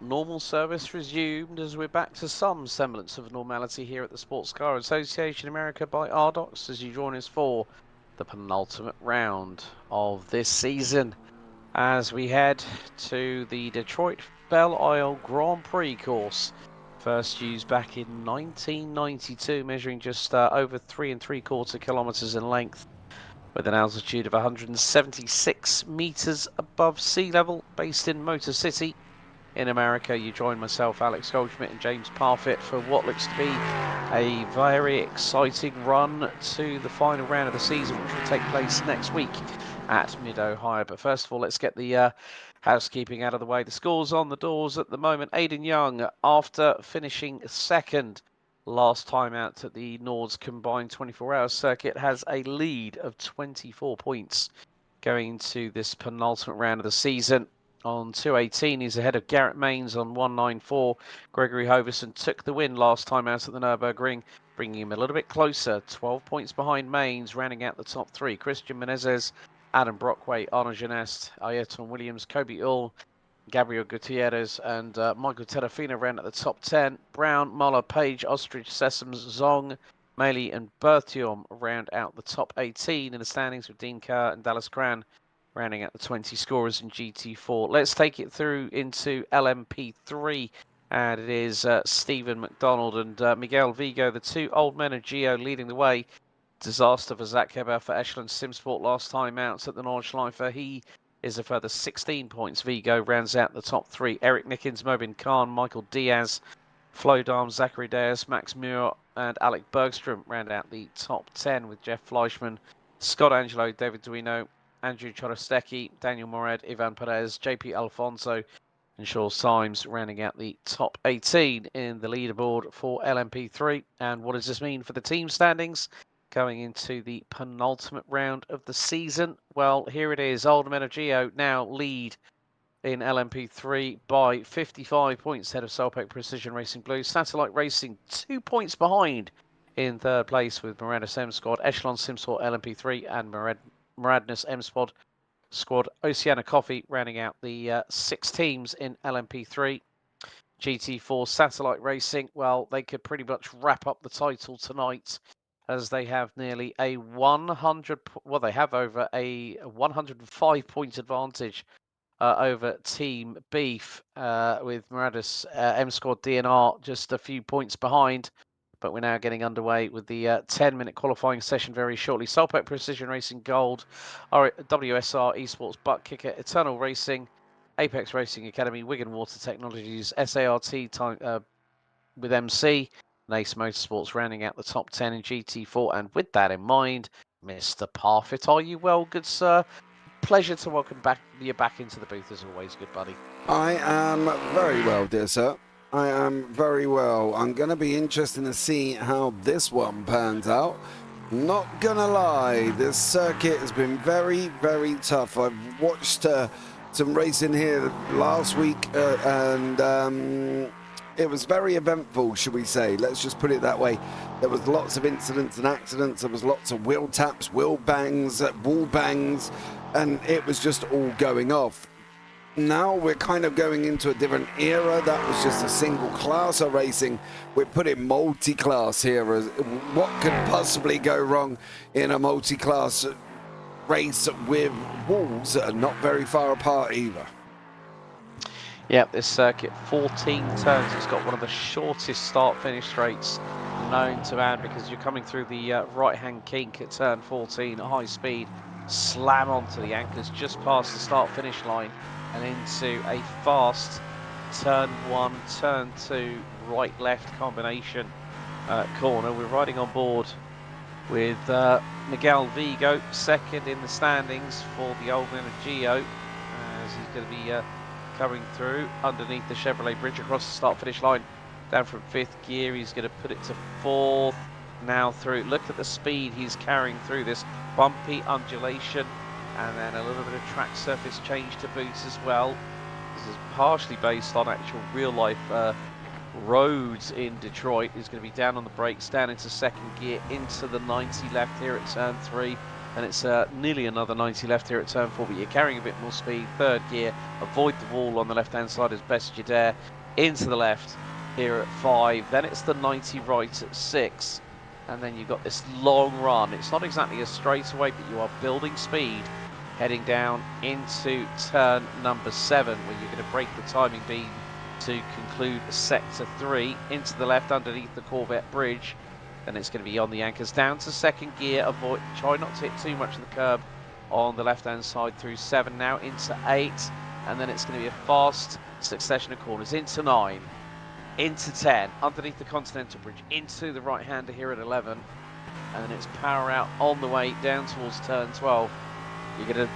Normal service resumed as we're back to some semblance of normality here at the Sportscar Association America by RDocs as you join us for the penultimate round of this season as we head to the Detroit Belle Isle Grand Prix course. First used back in 1992, measuring just over 3¾ kilometers in length with an altitude of 176 meters above sea level, based in Motor City in America. You join myself, Alex Goldschmidt, and James Parfitt for what looks to be a very exciting run to the final round of the season, which will take place next week at Mid-Ohio. But first of all, let's get the housekeeping out of the way. The scores on the doors at the moment. Aidan Young, after finishing second last time out at the Nords combined 24-hour circuit, has a lead of 24 points going into this penultimate round of the season. On 218, he's ahead of Garrett Maines on 194. Gregory Hoverson took the win last time out at the Nürburgring, bringing him a little bit closer. 12 points behind Maines, rounding out the top three. Christian Menezes, Adam Brockway, Arnaud Genest, Ayrton Williams, Kobe Ull, Gabriel Gutierrez, and Michael Terrafina round at the top 10. Brown, Muller, Page, Ostrich, Sessoms, Zong, Maley, and Bertium round out the top 18 in the standings, with Dean Kerr and Dallas Cran rounding out the 20 scorers in GT4. Let's take it through into LMP3, and it is Stephen McDonald and Miguel Vigo, the two old men of Geo, leading the way. Disaster for Zach Heber for Echelon Simsport last time out at the Nordschleife. He is a further 16 points. Vigo rounds out the top three. Eric Nickens, Mobin Khan, Michael Diaz, Flo Darm, Zachary Deas, Max Muir, and Alec Bergstrom round out the top 10, with Jeff Fleischman, Scott Angelo, David Duino, Andrew Chorostecki, Daniel Mored, Ivan Perez, JP Alfonso, and Shaw Symes rounding out the top 18 in the leaderboard for LMP3. And what does this mean for the team standings going into the penultimate round of the season? Well, here it is. Old Men of Geo now lead in LMP3 by 55 points ahead of Solpec Precision Racing Blue. Satellite Racing 2 points behind in third place with Moradis M Squad, Echelon Simsport LMP3, and Moradness M Squad Oceana Coffee rounding out the 6 teams in LMP3. GT4 Satellite Racing, well, they could pretty much wrap up the title tonight, as they have nearly a 100, well, they have over a 105 point advantage over Team Beef, with Moradis M Squad DNR just a few points behind. But we're now getting underway with the 10-minute qualifying session very shortly. Solpec Precision Racing Gold, WSR Esports Butt Kicker, Eternal Racing, Apex Racing Academy, Wigan Water Technologies, SART time, with MC, and Ace Motorsports rounding out the top 10 in GT4. And with that in mind, Mr. Parfitt, are you well, good sir? Pleasure to welcome you back into the booth as always, good buddy. I am very well, dear sir. I am very well. I'm going to be interested to see how this one pans out. Not gonna lie, this circuit has been very, very tough. I've watched some racing here last week and it was very eventful, should we say. Let's just put it that way. There was lots of incidents and accidents. There was lots of wheel taps, wheel bangs, wall bangs, and it was just all going off. Now we're kind of going into a different era. That was just a single class of racing. We're putting multi-class here. What could possibly go wrong in a multi-class race with walls that are not very far apart either? Yeah, this circuit, 14 turns. It's got one of the shortest start-finish straights known to man, because you're coming through the right-hand kink at turn 14 at high speed, slam onto the anchors just past the start-finish line, and into a fast turn 1, turn 2, right-left combination corner. We're riding on board with Miguel Vigo, second in the standings for the Old Men of Geo, as he's going to be coming through underneath the Chevrolet bridge across the start-finish line. Down from 5th gear, he's going to put it to 4th now through. Look at the speed he's carrying through this bumpy undulation, and then a little bit of track surface change to boot as well. This is partially based on actual real-life roads in Detroit. He's going to be down on the brakes, down into 2nd gear, into the 90 left here at turn 3, and it's nearly another 90 left here at turn 4, but you're carrying a bit more speed. Third gear, avoid the wall on the left-hand side as best as you dare. Into the left here at 5, then it's the 90 right at 6, and then you've got this long run. It's not exactly a straightaway, but you are building speed heading down into turn number 7, where you're going to break the timing beam to conclude sector 3. Into the left underneath the Corvette bridge, then it's going to be on the anchors down to second gear. Avoid, try not to hit too much of the curb on the left hand side through 7, now into 8, and then it's going to be a fast succession of corners into 9, into 10, underneath the Continental Bridge, into the right hander here at 11, and then it's power out on the way down towards turn 12. You're going to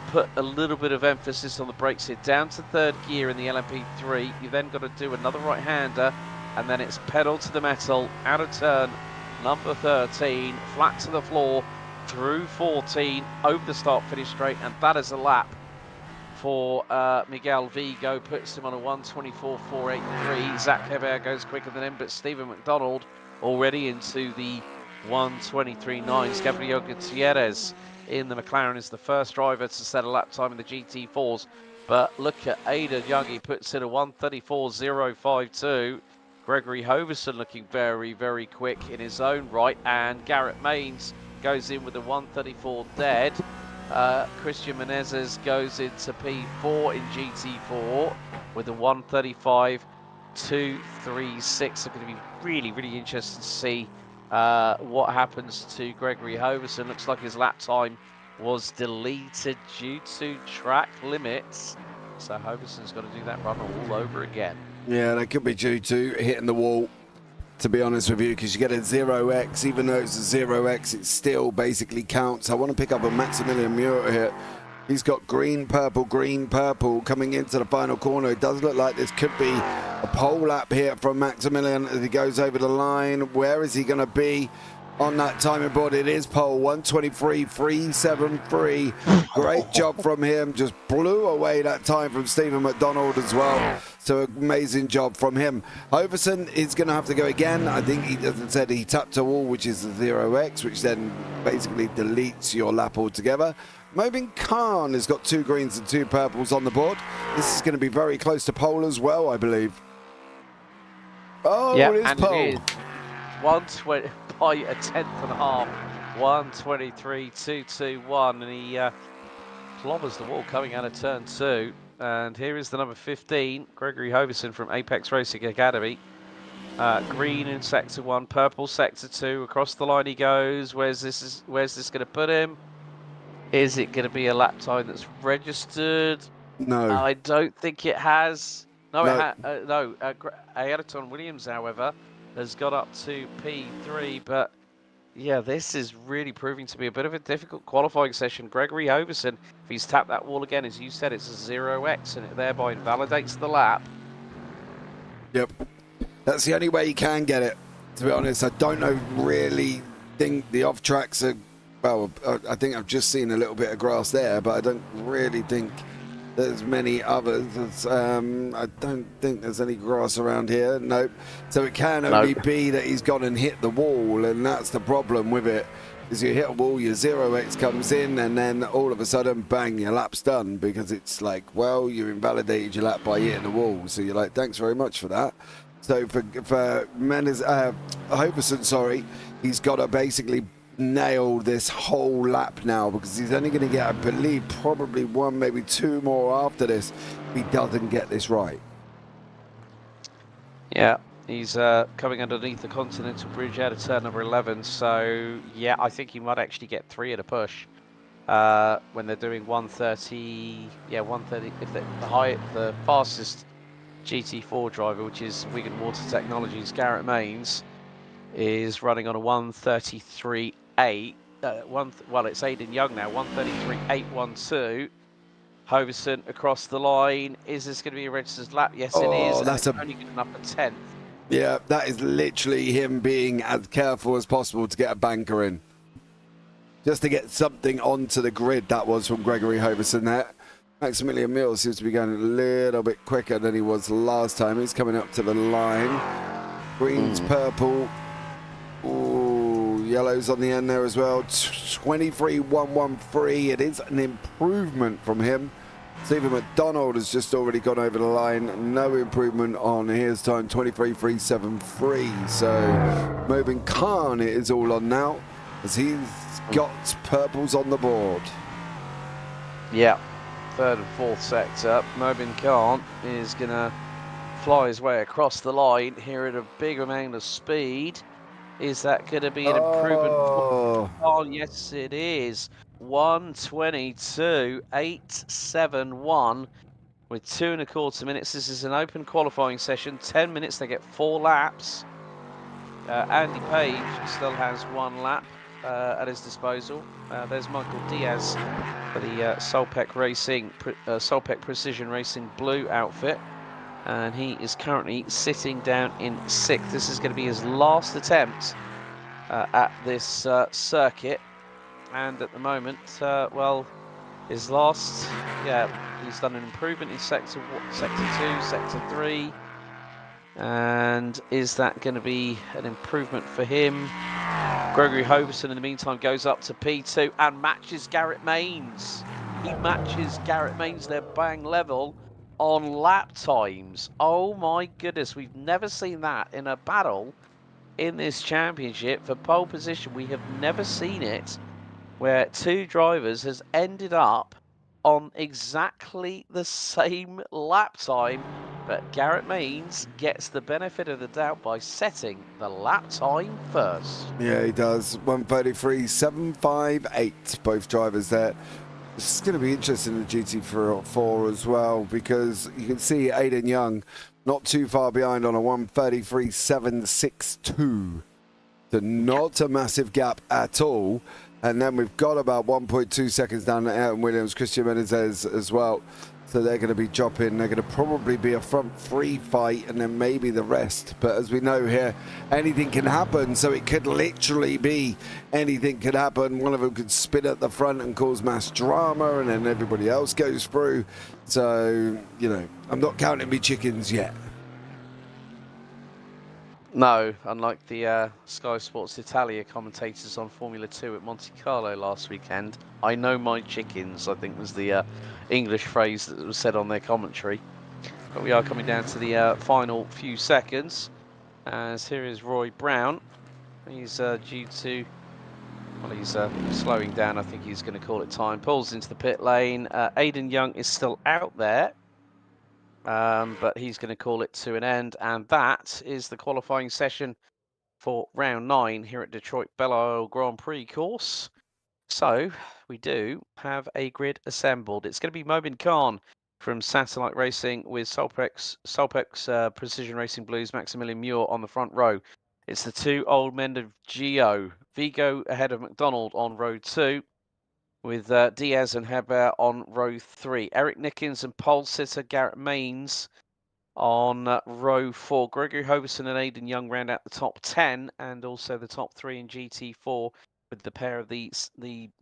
put a little bit of emphasis on the brakes here, down to third gear in the LMP3. You then got to do another right hander, and then it's pedal to the metal out of turn number 13, flat to the floor through 14, over the start finish straight, and that is a lap for Miguel Vigo, puts him on a 1:24.483. Zach Hebert goes quicker than him, but Stephen McDonald already into the 1:23.9s. Gabriel Gutierrez in the McLaren is the first driver to set a lap time in the GT4s, but look at Aidan Young, he puts in a 1:34.052. Gregory Hoverson looking very, very quick in his own right, and Garrett Maines goes in with a 1:34 dead. Christian Menezes goes into P4 in GT4 with a 1:35.236. I'm going to be really, really interested to see what happens to Gregory Hoverson. Looks like his lap time was deleted due to track limits, so Hoverson's got to do that run all over again. Yeah, that could be due to hitting the wall, to be honest with you, because you get a 0x. Even though it's a 0x, it still basically counts. I want to pick up a Maximilian Muir here. He's got green, purple coming into the final corner. It does look like this could be a pole lap here from Maximilian as he goes over the line. Where is he going to be on that timing board? It is pole, 1:23.373. Great job from him. Just blew away that time from Stephen McDonald as well. So amazing job from him. Hoverson is going to have to go again. I think he said he tapped a wall, which is the 0x, which then basically deletes your lap altogether. Mobin Khan has got 2 greens and 2 purples on the board. This is going to be very close to pole as well, I believe. Oh, yeah, it is and pole. It is 120 by a tenth and a half, 1:23.221, and he clobbers the wall coming out of turn 2. And here is the number 15, Gregory Hoverson from Apex Racing Academy. Green in sector 1, purple sector 2. Across the line he goes. Where's this going to put him? Is it going to be a lap time that's registered? No. I don't think it has. No. Ayrton Williams, however, has got up to P3, but yeah, this is really proving to be a bit of a difficult qualifying session. Gregory Hoverson, if he's tapped that wall again, as you said, it's a 0x, and it thereby invalidates the lap. Yep. That's the only way you can get it, to be honest. I don't really think the off tracks are, well, I think I've just seen a little bit of grass there, but I don't really think there's many others. I don't think there's any grass around here. Nope. So it can only be that he's gone and hit the wall, and that's the problem with it. Is you hit a wall, your 0x comes in, and then all of a sudden, bang, your lap's done, because it's like, well, you invalidated your lap by hitting the wall. So you're like, thanks very much for that. So for Hoverson, sorry, he's got to basically nail this whole lap now, because he's only going to get, I believe, probably 1, maybe 2 more after this if he doesn't get this right. Yeah, he's coming underneath the Continental Bridge out of turn number 11, so yeah, I think he might actually get 3 at a push when they're doing 1:30. Yeah, 1:30. If the fastest GT4 driver, which is Wigan Water Technologies, Garrett Maines, is running on a 1:33.8. Well, it's Aidan Young now, 1:33.812. Hoverson across the line. Is this going to be a registered lap? Yes, it is. That's only good enough for 10th. Yeah, that is literally him being as careful as possible to get a banker in. Just to get something onto the grid. That was from Gregory Hoverson there. Maximilian Mills seems to be going a little bit quicker than he was last time. He's coming up to the line. Green's purple. Ooh, yellows on the end there as well. 23.113. It is an improvement from him. Stephen McDonald has just already gone over the line. No improvement on his time, 23.373. So Mobin Khan it is all on now, as he's got purples on the board. Yeah, third and fourth sector. Mobin Khan is going to fly his way across the line here at a big amount of speed. Is that going to be an improvement? Oh, yes, it is. 1:22.871 with 2.25 minutes. This is an open qualifying session. 10 minutes. They get 4 laps. Andy Page still has 1 lap at his disposal. There's Michael Diaz for the Solpec Precision Racing blue outfit. And he is currently sitting down in 6th. This is going to be his last attempt at this circuit. And at the moment, well, his last, he's done an improvement in sector 2, sector 3. And is that going to be an improvement for him? Gregory Hoverson, in the meantime, goes up to P2 and matches Garrett Mains. He matches Garrett Mains. They're bang level on lap times. Oh my goodness, we've never seen that in a battle in this championship for pole position. We have never seen it where 2 drivers has ended up on exactly the same lap time, but Garrett Mains gets the benefit of the doubt by setting the lap time first. Yeah, he does. 1:33.758, both drivers there. It's going to be interesting in the GT4 as well, because you can see Aiden Young not too far behind on a 1:33.762. So not a massive gap at all. And then we've got about 1.2 seconds down to Ayrton Williams, Christian Menezes as well. So they're going to be dropping. They're going to probably be a front 3 fight and then maybe the rest. But as we know here, anything can happen. So it could literally be anything could happen. One of them could spin at the front and cause mass drama, and then everybody else goes through. So, you know, I'm not counting me chickens yet. No, unlike the Sky Sports Italia commentators on Formula 2 at Monte Carlo last weekend. I know my chickens, I think was the English phrase that was said on their commentary. But we are coming down to the final few seconds, as here is Roy Brown. He's due to, well, he's slowing down. I think he's going to call it time. Pulls into the pit lane. Aiden Young is still out there. But he's going to call it to an end, and that is the qualifying session for round 9 here at Detroit Belle Isle Grand Prix course. So we do have a grid assembled. It's going to be Mobin Khan from Satellite Racing with Solpec's Precision Racing Blues, Maximilian Muir on the front row. It's the 2 old men of Gio, Vigo ahead of McDonald on row 2. With Diaz and Hebert on row 3. Eric Nickens and pole sitter Garrett Mains on row 4. Gregory Hoverson and Aiden Young round out the top 10, and also the top 3 in GT4 with the pair of the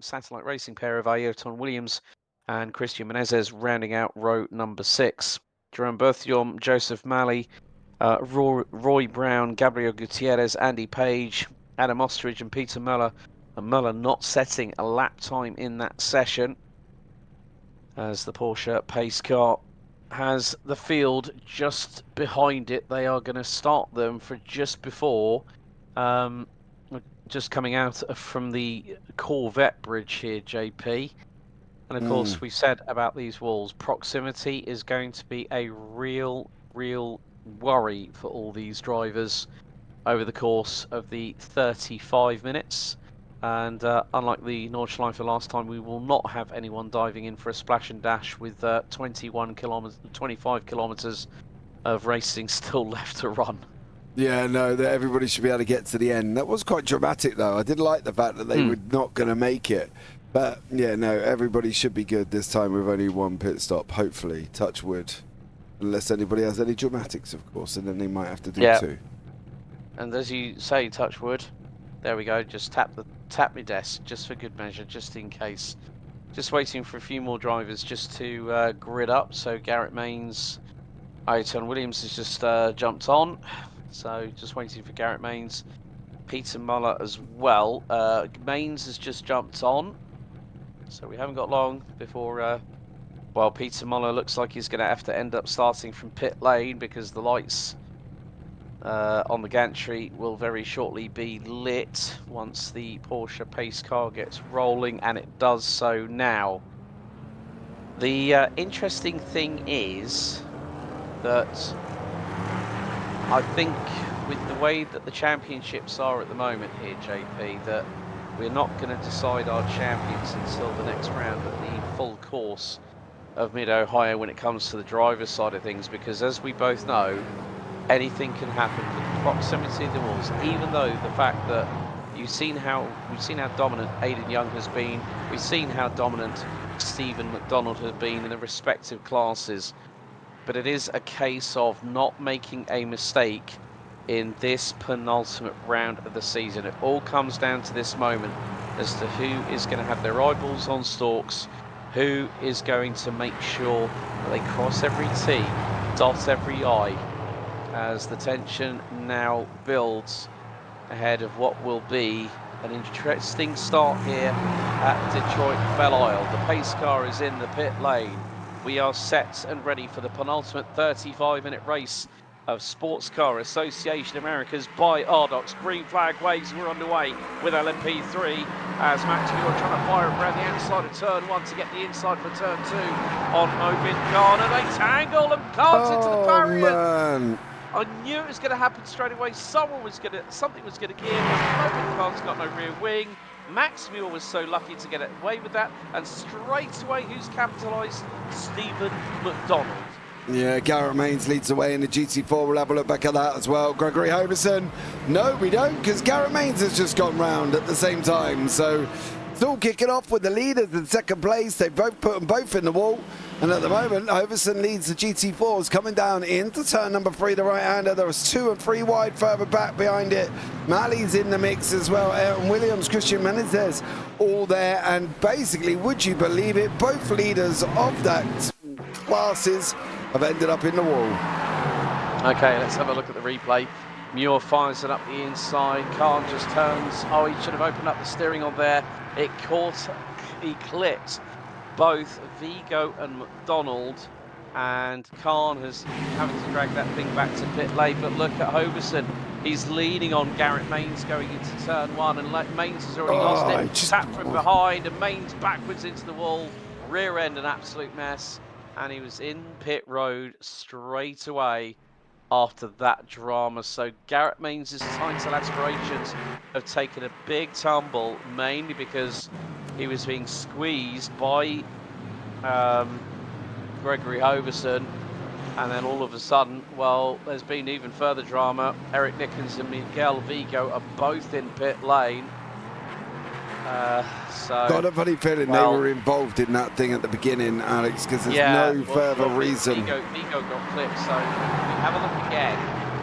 Satellite Racing pair of Ayrton Williams and Christian Menezes rounding out row number 6. Jerome Berthiaume, Joseph Malley, Roy Brown, Gabriel Gutierrez, Andy Page, Adam Ostrich and Peter Muller. And Muller not setting a lap time in that session, as the Porsche pace car has the field just behind it. They are going to start them for just before, just coming out from the Corvette bridge here, JP. And of course, we've said about these walls, proximity is going to be a real worry for all these drivers over the course of the 35 minutes. And unlike the Nordschleife for last time, we will not have anyone diving in for a splash and dash with 25 kilometres of racing still left to run. Yeah, no, that everybody should be able to get to the end. That was quite dramatic, though. I did like the fact that they were not going to make it. But, yeah, no, everybody should be good this time with only 1 pit stop, hopefully. Touch wood. Unless anybody has any dramatics, of course, and then they might have to do 2. And as you say, touch wood. There we go, just tap my desk, just for good measure, just in case. Just waiting for a few more drivers just to grid up. So Garrett Mains, Ayrton Williams has just jumped on. So just waiting for Garrett Mains Peter Muller as well. Mains has just jumped on, so we haven't got long before, well, Peter Muller looks like he's going to have to end up starting from pit lane because the lights on the gantry will very shortly be lit once the Porsche pace car gets rolling, and it does so now. The interesting thing is that I think with the way that the championships are at the moment here, JP, that we're not going to decide our champions until the next round at the full course of Mid-Ohio when it comes to the driver's side of things, because as we both know, anything can happen with the proximity of the walls. Even though the fact that we've seen how dominant Aidan Young has been, we've seen how dominant Stephen McDonald has been in the respective classes, but it is a case of not making a mistake in this penultimate round of the season. It all comes down to this moment as to who is going to have their eyeballs on stalks, who is going to make sure that they cross every T, dot every I, as the tension now builds ahead of what will be an interesting start here at Detroit Belle Isle. The pace car is in the pit lane. We are set and ready for the penultimate 35-minute race of Sportscar Association Americas by RDocs. Green flag waves, we're underway with LMP3 as Max Muir trying to fire around the outside of turn 1 to get the inside for turn 2 on Obin Khan, and they tangle and Khan's into the barrier. Man. I knew it was going to happen straight away. Something was going to give. Obin Khan's got no rear wing. Max Muir was so lucky to get away with that, and straight away, who's capitalised? Stephen McDonald. Yeah, Garrett Mains leads the way in the GT4. We'll have a look back at that as well. Gregory Hoverson. No, we don't, because Garrett Mains has just gone round at the same time. So it's all kicking off with the leaders in second place. They've both put them both in the wall. And at the moment, Hoverson leads the GT4s coming down into turn number 3, the right-hander. There was 2 and 3 wide further back behind it. Malley's in the mix as well. Aaron Williams, Christian Menezes, all there. And basically, would you believe it, both leaders of that classes have ended up in the wall. Okay, let's have a look at the replay. Muir fires it up the inside. Khan just turns. Oh, he should have opened up the steering on there. It clipped both Vigo and McDonald, and Khan has having to drag that thing back to pit lane. But look at Hoverson. He's leaning on Garrett Mains going into turn 1, and Mains has already lost it. Tapped from behind, and Mains backwards into the wall. Rear end, an absolute mess. And he was in pit road straight away after that drama. So Garrett Mains' title aspirations have taken a big tumble, mainly because he was being squeezed by Gregory Hoverson, and then all of a sudden, well, there's been even further drama. Eric Nickens and Miguel Vigo are both in pit lane. Got a funny feeling they were involved in that thing at the beginning, Alex, because there's no further reason. Vigo got clipped, so we have a look again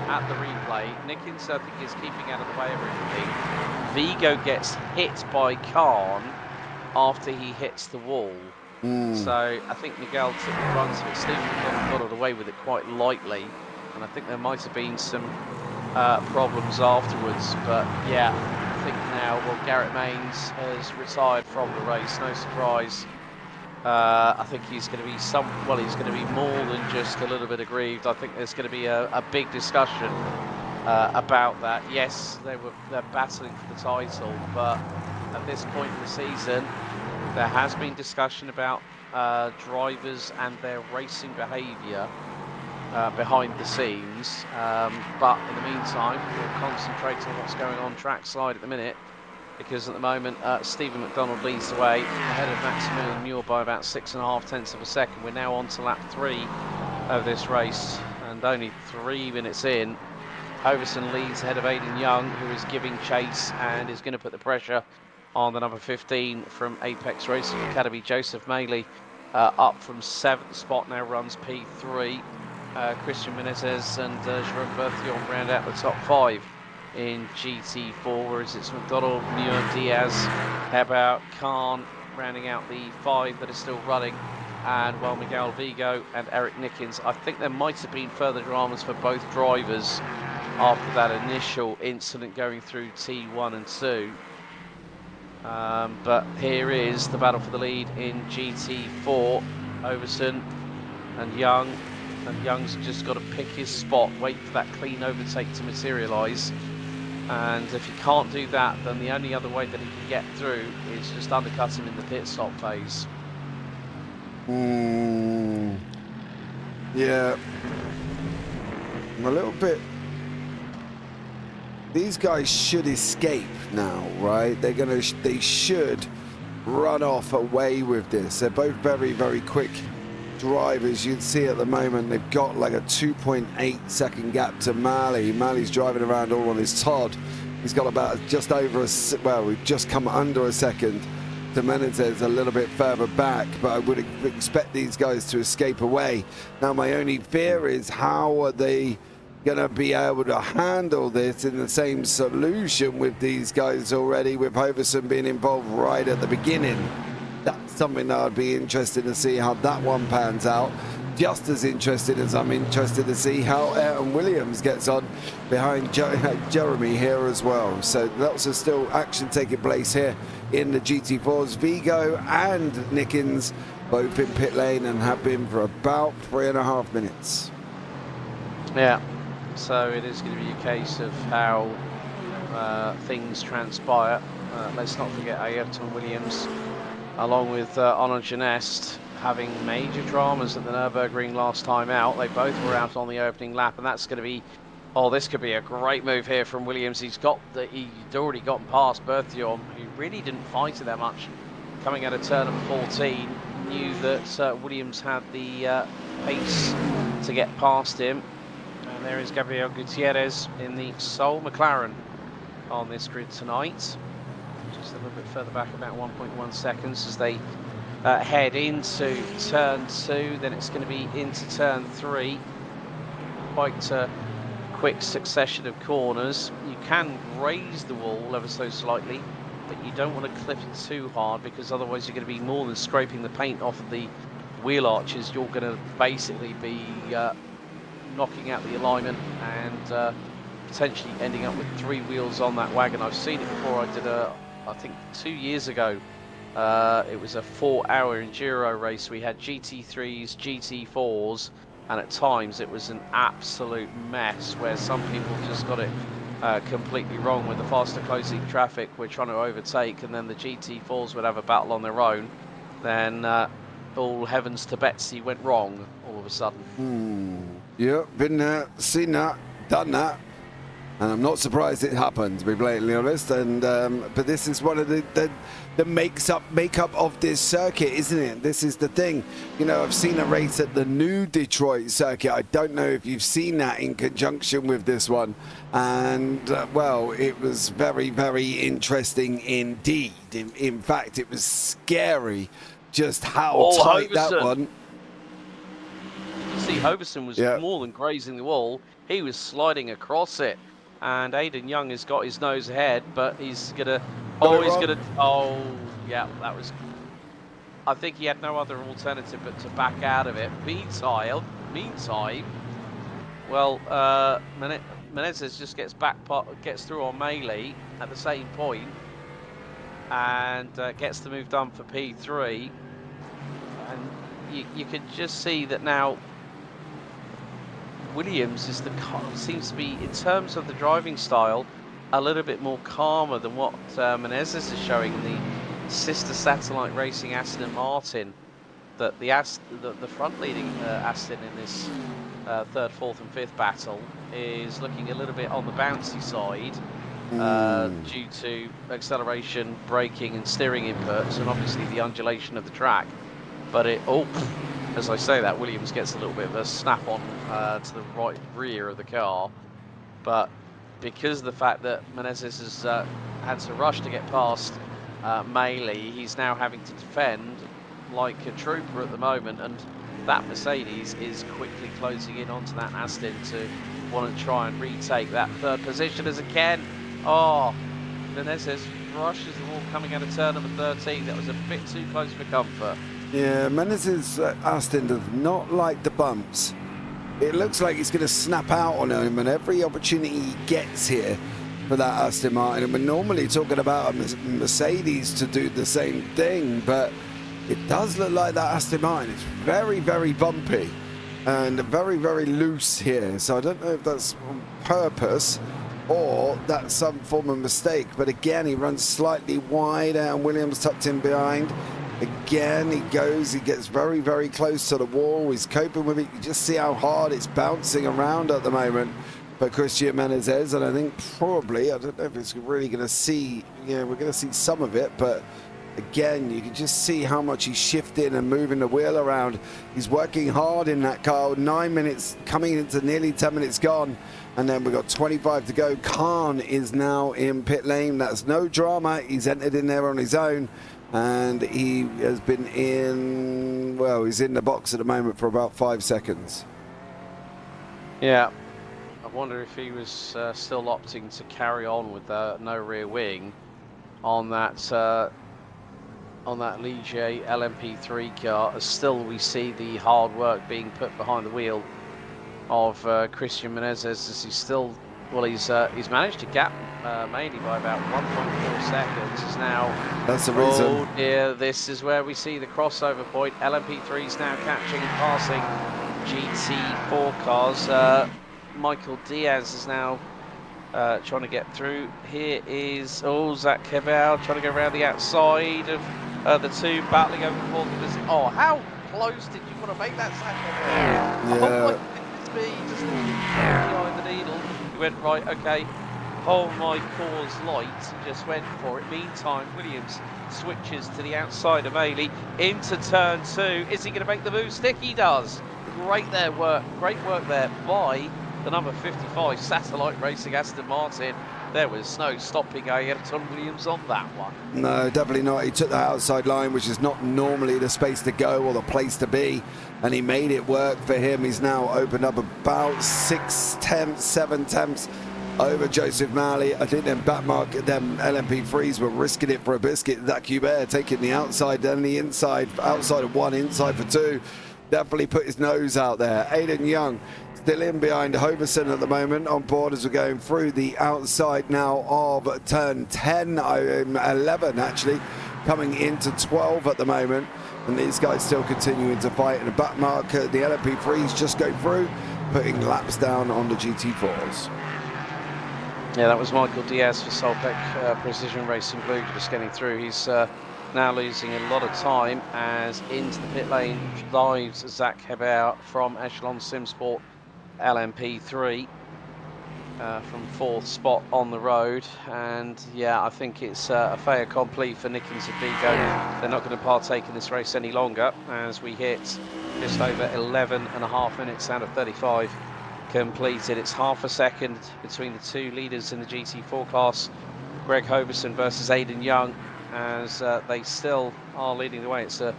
at the replay. Nickens, I think, is keeping out of the way of everything. Vigo gets hit by Khan after he hits the wall. So I think Miguel took the brunt of it. Stephen got it away with it quite lightly, and I think there might have been some problems afterwards. But yeah, I think now, well, Garrett Mains has retired from the race, no surprise. I think he's going to be he's going to be more than just a little bit aggrieved. I think there's going to be a big discussion about that. Yes, they're battling for the title, but at this point in the season, there has been discussion about drivers and their racing behaviour behind the scenes. But in the meantime, we'll concentrate on what's going on trackside at the minute, because at the moment, Stephen McDonald leads the way ahead of Maximilian Muir by about 6.5 tenths of a second. We're now on to lap 3 of this race, and only 3 minutes in, Hoverson leads ahead of Aidan Young, who is giving chase and is going to put the pressure on the number 15 from Apex Racing Academy, Joseph Maley, up from 7th spot, now runs P3. Christian Menezes and Jerome Berthiaume round out the top 5 in GT4, whereas it's McDonald, Muir, Diaz, Hebert, Khan rounding out the 5 that are still running, and well, Miguel Vigo and Eric Nickens. I think there might have been further dramas for both drivers after that initial incident going through T1 and 2. But here is the battle for the lead in GT4. Overson and Young. And Young's just got to pick his spot, wait for that clean overtake to materialise. And if he can't do that, then the only other way that he can get through is just undercut him in the pit stop phase. Yeah. I'm a little bit... These guys should escape now, right? They should run off away with this. They're both very, very quick drivers. You'd see at the moment they've got like a 2.8 second gap to Mali. Mali's driving around all on his Todd. He's got about just over we've just come under a second. The Menezes a little bit further back, but I would expect these guys to escape away. Now my only fear is how are they going to be able to handle this in the same solution with these guys already, with Hoverson being involved right at the beginning. That's something that I'd be interested to see how that one pans out. Just as interested as I'm interested to see how Ayrton Williams gets on behind Jeremy here as well. So lots of still action taking place here in the GT4s. Vigo and Nickens both in pit lane and have been for about 3.5 minutes. Yeah. So it is going to be a case of how things transpire. Let's not forget Ayrton Williams, along with Honor Genest, having major dramas at the Nürburgring last time out. They both were out on the opening lap, and that's going to be... Oh, this could be a great move here from Williams. He'd already gotten past Berthiaume, who really didn't fight it that much. Coming out of turn number 14, knew that Williams had the pace to get past him. And there is Gabriel Gutierrez in the sole McLaren on this grid tonight. Just a little bit further back, about 1.1 seconds as they head into turn 2. Then it's going to be into turn 3. Quite a quick succession of corners. You can raise the wall ever so slightly, but you don't want to clip it too hard, because otherwise you're going to be more than scraping the paint off of the wheel arches. You're going to basically be knocking out the alignment and potentially ending up with 3 wheels on that wagon. I've seen it before. I did I think 2 years ago, it was a 4-hour enduro race. We had GT3s, GT4s, and at times it was an absolute mess where some people just got it completely wrong. With the faster closing traffic we're trying to overtake, and then the GT4s would have a battle on their own. Then all heavens to Betsy went wrong all of a sudden. Yeah, been there, seen that, done that, and I'm not surprised it happened, to be blatantly honest. And but this is one of the makeup of this circuit, isn't it? This is the thing. You know, I've seen a race at the new Detroit circuit. I don't know if you've seen that in conjunction with this one, and well, it was very, very interesting indeed. In fact, it was scary just how tight that one. You see, Hoverson was more than grazing the wall. He was sliding across it, and Aiden Young has got his nose ahead, but he's gonna. Oh, yeah, that was. I think he had no other alternative but to back out of it. Meantime, well, Menezes just gets through on Melee at the same point, and gets the move done for P3, and you can just see that now. Williams is seems to be, in terms of the driving style, a little bit more calmer than what Menezes is showing in the sister satellite racing Aston Martin. That the front leading Aston in this 3rd, 4th and 5th battle is looking a little bit on the bouncy side due to acceleration, braking and steering inputs, and obviously the undulation of the track. But as I say that, Williams gets a little bit of a snap-on to the right rear of the car. But because of the fact that Menezes has had to rush to get past Melee, he's now having to defend like a trooper at the moment. And that Mercedes is quickly closing in onto that Aston to want to try and retake that 3rd position as it can. Oh, Menezes rushes the wall coming out of turn number 13. That was a bit too close for comfort. Yeah, Menezes Aston does not like the bumps. it looks like he's going to snap out on him, and every opportunity he gets here for that Aston Martin, and we're normally talking about a Mercedes to do the same thing, but it does look like that Aston Martin is very, very bumpy and very, very loose here. So I don't know if that's on purpose or that's some form of mistake. But again, he runs slightly wide and Williams tucked in behind. Again, he gets very, very close to the wall. He's coping with it. You just see how hard it's bouncing around at the moment for Christian Menezes. And I think probably, I don't know if it's really going to see, we're going to see some of it, but again, you can just see how much he's shifting and moving the wheel around. He's working hard in that car. 9 minutes coming into nearly 10 minutes gone. And then we've got 25 to go. Khan is now in pit lane. That's no drama. He's entered in there on his own. And he has been in, well, he's in the box at the moment for about 5 seconds. Yeah. I wonder if he was still opting to carry on with no rear wing on that Ligier LMP3 car, as still we see the hard work being put behind the wheel of Christian Menezes, as he's still, well, he's managed to gap mainly by about 1.4 seconds. Is now, that's the reason. Oh dear, this is where we see the crossover point. LMP3 is now catching and passing GT4 cars. Michael Diaz is now trying to get through. Here is, Zach Kebau trying to go around the outside of the two, battling over the ball. Oh, how close did you want to make that, Zach Kebau? Yeah. Oh my goodness me, just behind the needle. He went, right, okay, hold my cause light, and just went for it. Meantime, Williams switches to the outside of Ailey into turn 2. Is he going to make the move stick? He does. Great work there by the number 55 Satellite Racing Aston Martin. There was no stopping Ayrton Williams on that one. No, definitely not. He took the outside line, which is not normally the space to go or the place to be, and he made it work for him. He's now opened up about 7 tenths over Joseph Malley. I think them LMP3s were risking it for a biscuit. That Hubert taking the outside, then the inside, outside of 1, inside for 2. Definitely put his nose out there. Aiden Young still in behind Hoverson at the moment on board as we're going through the outside now of turn 10, 11 actually, coming into 12 at the moment. And these guys still continuing to fight in the back marker. The LMP3s just go through, putting laps down on the GT4s. Yeah, that was Michael Diaz for Solpec Precision Racing Blue, just getting through. He's now losing a lot of time as into the pit lane dives Zach Hebert from Echelon Simsport LMP3 from 4th spot on the road. And yeah, I think it's a fait accompli for Nick and Zabigo. They're not going to partake in this race any longer as we hit just over 11.5 minutes out of 35 completed. It's half a second between the two leaders in the GT4 class, Greg Hoverson versus Aiden Young, as they still are leading the way. It's a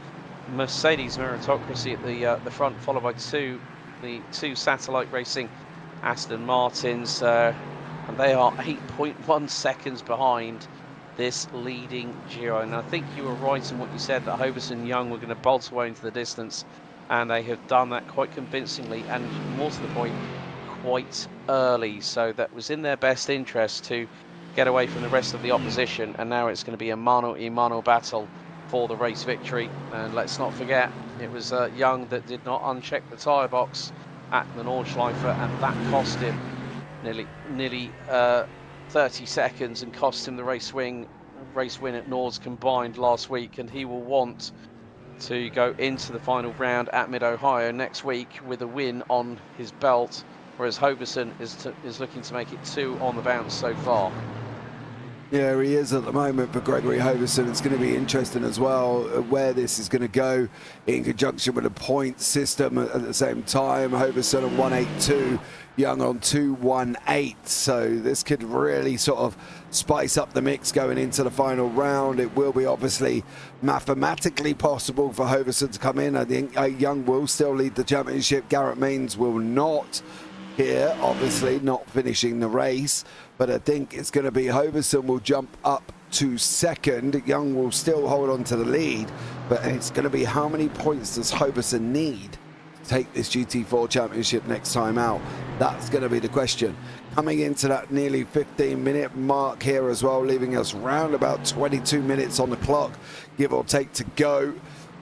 Mercedes meritocracy at the front, followed by the two Satellite Racing Aston Martins, and they are 8.1 seconds behind this leading Giro. And I think you were right in what you said, that Hoverson and Young were going to bolt away into the distance, and they have done that quite convincingly, and more to the point, quite early. So that was in their best interest to get away from the rest of the opposition, and now it's going to be a mano-a-mano battle for the race victory. And let's not forget, it was Young that did not uncheck the tyre box at the Nordschleife, and that cost him nearly 30 seconds and cost him the race win at Nords combined last week. And he will want to go into the final round at Mid-Ohio next week with a win on his belt, whereas Hoverson is looking to make it 2 on the bounce so far. Yeah, he is at the moment for Gregory Hoverson. It's going to be interesting as well where this is going to go in conjunction with a point system at the same time. Hoverson on 182, Young on 218. So this could really sort of spice up the mix going into the final round. It will be obviously mathematically possible for Hoverson to come in. I think Young will still lead the championship. Garrett Maines will not. Here, obviously not finishing the race, but I think it's going to be Hoverson will jump up to second. Young will still hold on to the lead, but it's going to be how many points does Hoverson need take this GT4 championship next time out? That's going to be the question. Coming into that nearly 15-minute mark here as well, leaving us round about 22 minutes on the clock, give or take, to go.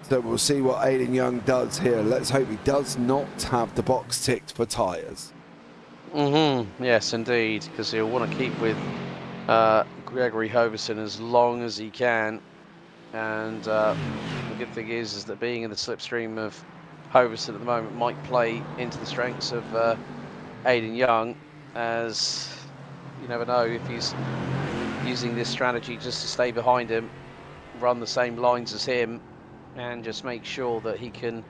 So we'll see what Aidan Young does here. Let's hope he does not have the box ticked for tyres. Yes, indeed, because he'll want to keep with Gregory Hoverson as long as he can. And the good thing is that being in the slipstream of Hoverson at the moment might play into the strengths of Aidan Young, as you never know if he's using this strategy just to stay behind him, run the same lines as him, and just make sure that he can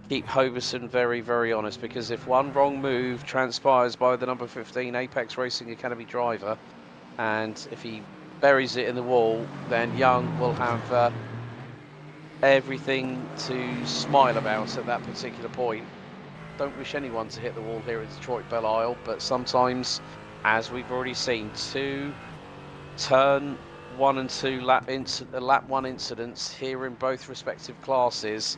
keep Hoverson very, very honest, because if one wrong move transpires by the number 15 Apex Racing Academy driver, and if he buries it in the wall, then Young will have everything to smile about at that particular point. Don't wish anyone to hit the wall here at Detroit Belle Isle, but sometimes, as we've already seen, two turn 1 and 2 lap 1 incidents here in both respective classes,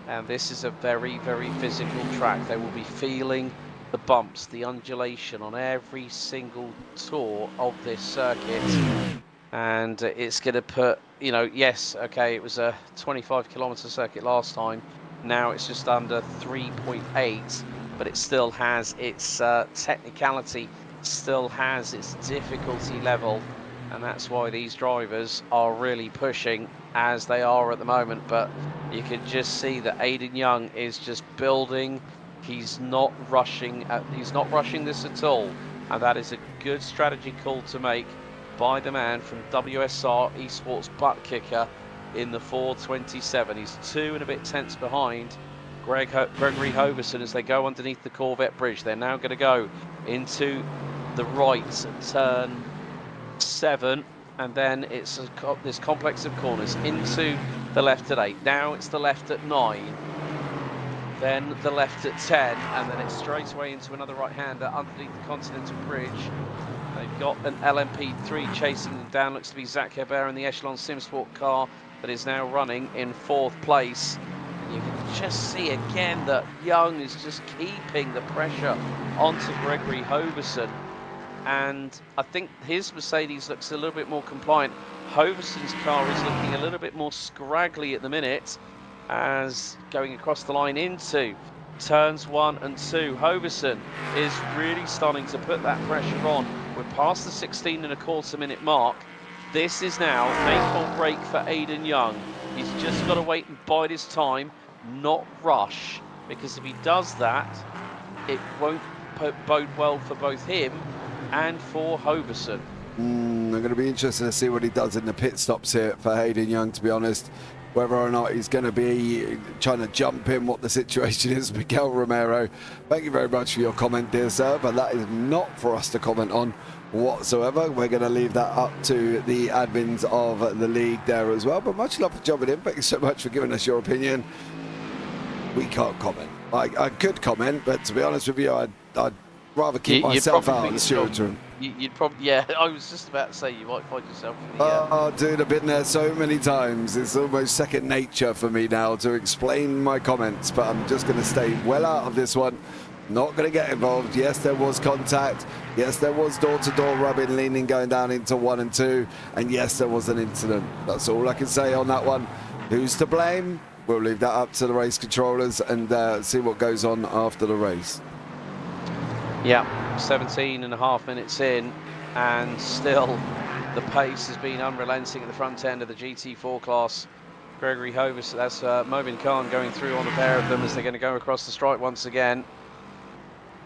and this is a very, very physical track. They will be feeling the bumps, the undulation on every single tour of this circuit, and it's going to put, you know, yes, okay, it was a 25-kilometer circuit last time. Now it's just under 3.8, but it still has its technicality, still has its difficulty level, and that's why these drivers are really pushing as they are at the moment. But you can just see that Aidan Young is just building. He's not rushing. He's not rushing this at all, and that is a good strategy call to make by the man from WSR Esports Butt Kicker in the 4:27. He's 2 and a bit tenths behind Gregory Hoverson as they go underneath the Corvette bridge. They're now going to go into the right at turn 7, and then it's this complex of corners into the left at 8. Now it's the left at 9, then the left at 10, and then it's straight away into another right-hander underneath the Continental Bridge. They've got an LMP3 chasing them down. Looks to be Zach Hebert in the Echelon Simsport car that is now running in 4th place. And you can just see again that Young is just keeping the pressure onto Gregory Hoverson. And I think his Mercedes looks a little bit more compliant. Hoverson's car is looking a little bit more scraggly at the minute, as going across the line into turns 1 and 2. Hoverson is really starting to put that pressure on. We're past the 16.25 minute mark. This is now make or break for Aidan Young. He's just got to wait and bide his time, not rush, because if he does that, it won't bode well for both him and for Hoverson. I'm going to be interested to see what he does in the pit stops here for Aidan Young, to be honest. Whether or not he's going to be trying to jump in, what the situation is. Miguel Romero, thank you very much for your comment, dear sir, but that is not for us to comment on whatsoever. We're going to leave that up to the admins of the league there as well. But much love for jumping in. Thank you so much for giving us your opinion. We can't comment. I could comment, but to be honest with you, I'd rather keep myself out of the stewards room. You'd probably, yeah, I was just about to say you might find yourself in the, Oh, dude, I've been there so many times. It's almost second nature for me now to explain my comments, but I'm just going to stay well out of this one. Not going to get involved. Yes, there was contact. Yes, there was door-to-door rubbing, leaning, going down into 1 and 2. And yes, there was an incident. That's all I can say on that one. Who's to blame? We'll leave that up to the race controllers and see what goes on after the race. Yeah, 17.5 minutes in, and still the pace has been unrelenting at the front end of the GT4 class. Gregory Hoverson, that's Mobin Khan going through on a pair of them as they're going to go across the stripe once again.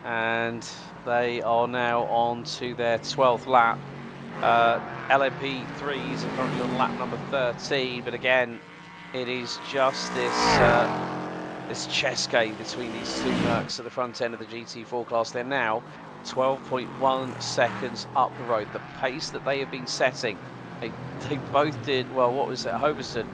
And they are now on to their 12th lap. LMP3s are currently on lap number 13, but again, it is just this chess game between these two Mercs at the front end of the GT4 class. They're now 12.1 seconds up the road. The pace that they have been setting, they both did, well, what was it? Hoverson,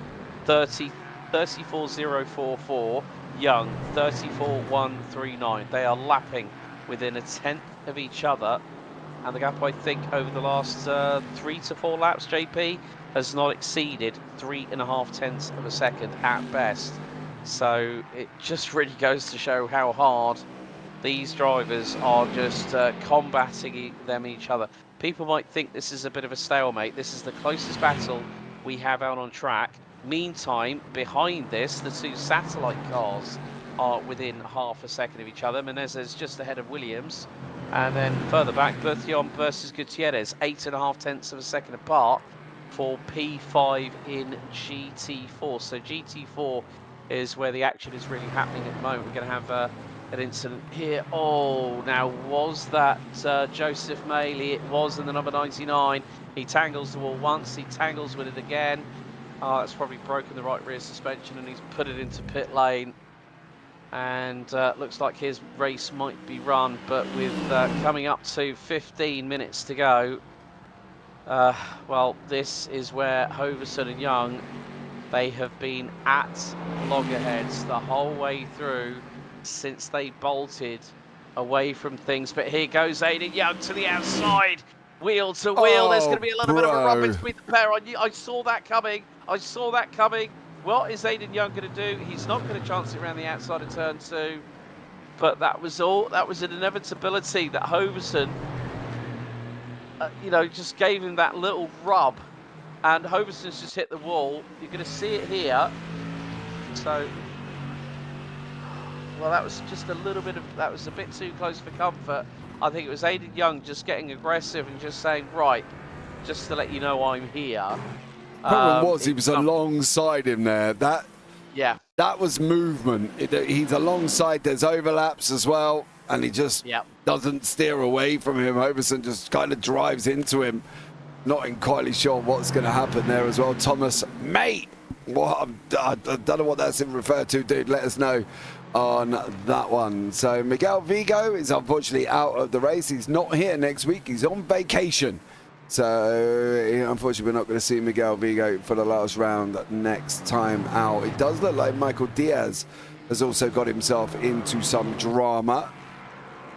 34.044, Young, 34.139. They are lapping within a tenth of each other. And the gap, I think, over the last 3 to 4 laps, JP, has not exceeded 3.5 tenths of a second at best. So it just really goes to show how hard these drivers are just combating each other. People might think this is a bit of a stalemate. This is the closest battle we have out on track. Meantime, behind this, the two satellite cars are within half a second of each other. Menezes just ahead of Williams. And then further back, Berthiaume versus Gutierrez, 8.5 tenths of a second apart for P5 in GT4. So GT4 is where the action is really happening at the moment. We're going to have an incident here. Oh, now was that Joseph Maley? It was in the number 99. He tangles the wall once, he tangles with it again. That's probably broken the right rear suspension and he's put it into pit lane. And looks like his race might be run, but with coming up to 15 minutes to go, well, this is where Hoverson and Young, they have been at loggerheads the whole way through since they bolted away from things. But here goes Aiden Young to the outside, wheel to wheel. There's going to be a little bit of a rub between the pair. I saw that coming. I saw that coming. What is Aiden Young going to do? He's not going to chance it around the outside of turn 2. But that was all. That was an inevitability that Hoverson, you know, just gave him that little rub. And Hoverson's just hit the wall. You're going to see it here. So, well, that was just a little bit of, that was a bit too close for comfort. I think it was Aiden Young just getting aggressive and just saying, right, just to let you know I'm here. Problem was he was alongside him there. That was movement. He's alongside. There's overlaps as well, and he just doesn't steer away from him. Hoverson just kind of drives into him. Not entirely sure what's going to happen there as well. Thomas, mate, what? I don't know what that's referred to, dude. Let us know on that one. So Miguel Vigo is unfortunately out of the race. He's not here next week. He's on vacation. So unfortunately, we're not going to see Miguel Vigo for the last round next time out. It does look like Michael Diaz has also got himself into some drama.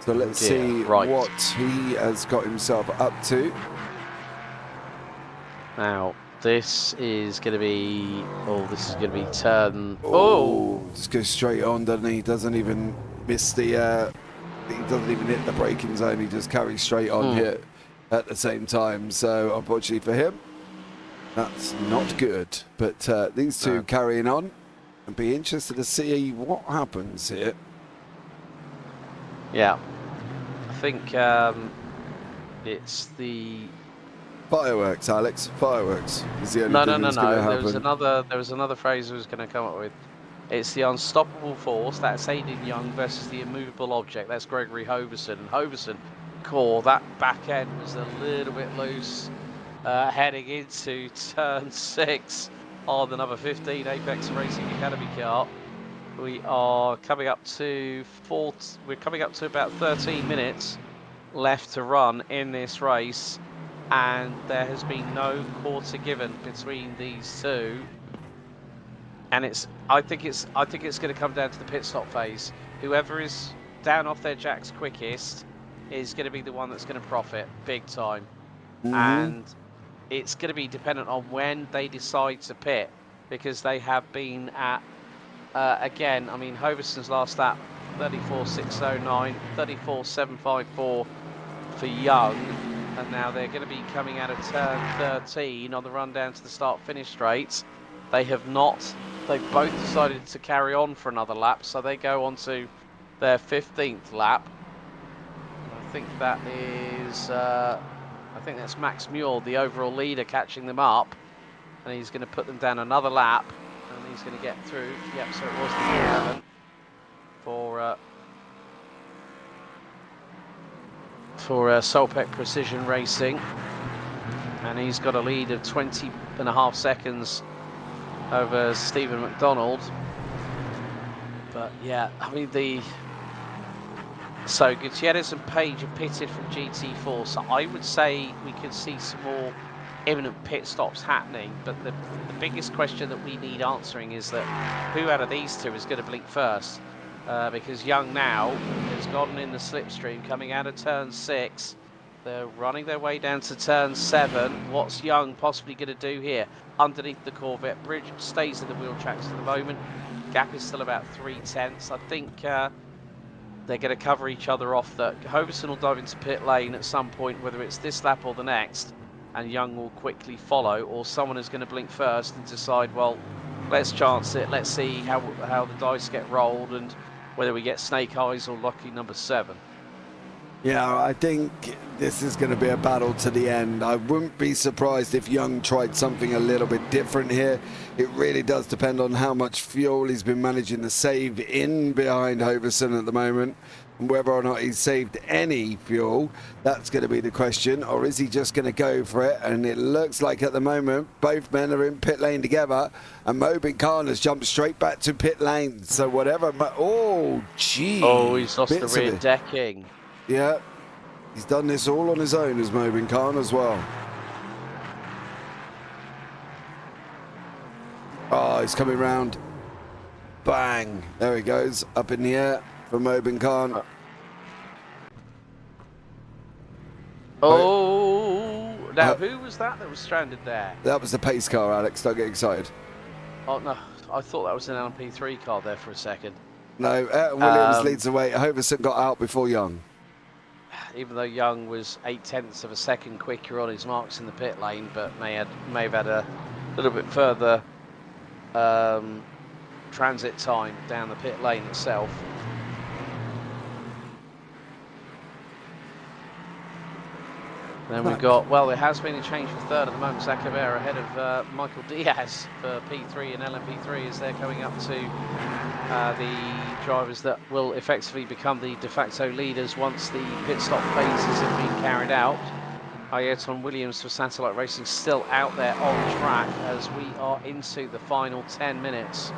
So let's see what he has got himself up to. Now, this is going to be, this is going to be turn, just goes straight on, doesn't he? Doesn't even miss the, he doesn't even hit the braking zone. He just carries straight on here at the same time. So unfortunately for him, that's not good. But these two carrying on, and be interested to see what happens here. Yeah, I think it's the fireworks, Alex. Fireworks is the only thing that's going to happen. There was another phrase I was going to come up with. It's the unstoppable force. That's Aiden Young versus the immovable object. That's Gregory Hoverson. And Hoverson, that back end was a little bit loose heading into turn 6 on the number 15 Apex Racing Academy car. We are coming up to we're coming up to about 13 minutes left to run in this race. And there has been no quarter given between these two, and I think it's going to come down to the pit stop phase. Whoever is down off their jacks quickest is going to be the one that's going to profit big time, and it's going to be dependent on when they decide to pit, because they have been at again. I mean, Hoverson's last lap 34.609, 34.754 for Young. And now they're going to be coming out of turn 13 on the run down to the start-finish straight. They have not. They've both decided to carry on for another lap, so they go on to their 15th lap. I think that is. I think that's Max Muir, the overall leader, catching them up, and he's going to put them down another lap, and he's going to get through. Yep. So it was the 11 for Solpec Precision Racing, and he's got a lead of 20.5 seconds over Stephen McDonald. But yeah, I mean so Gutierrez and Page are pitted from GT4, so I would say we could see some more imminent pit stops happening. But the biggest question that we need answering is that who out of these two is going to blink first? Because Young now has gotten in the slipstream coming out of turn 6. They're running their way down to turn 7. What's Young possibly going to do here? Underneath the Corvette bridge, stays in the wheel tracks at the moment. gap is still about 3/10. I think they're going to cover each other off. That Hoverson will dive into pit lane at some point, whether it's this lap or the next, and Young will quickly follow, or someone is going to blink first and decide, well, let's chance it. Let's see how the dice get rolled and whether we get Snake Eyes or lucky number 7. Yeah, I think this is going to be a battle to the end. I wouldn't be surprised if Young tried something a little bit different here. It really does depend on how much fuel he's been managing to save in behind Hoverson at the moment. And whether or not he's saved any fuel, that's going to be the question. Or is he just going to go for it? And it looks like at the moment, both men are in pit lane together. And Mobin Khan has jumped straight back to pit lane. So whatever... Oh, gee. Oh, he's lost the rear decking. Yeah, he's done this all on his own as Mobin Khan as well. Oh, he's coming round. Bang. There he goes, up in the air for Mobin Khan. Oh, now who was that was stranded there? That was the pace car, Alex. Don't get excited. Oh, no, I thought that was an LMP3 car there for a second. No, Williams leads the way. Hoverson got out before Young. Even though Young was 0.8 of a second quicker on his marks in the pit lane, but may have had a little bit further transit time down the pit lane itself. Then we've got, well, there has been a change for third at the moment. Zach Hebert ahead of Michael Diaz for P3 and LMP3 as they're coming up to the drivers that will effectively become the de facto leaders once the pit stop phases have been carried out. Ayrton Williams for Satellite Racing still out there on track as we are into the final 10 minutes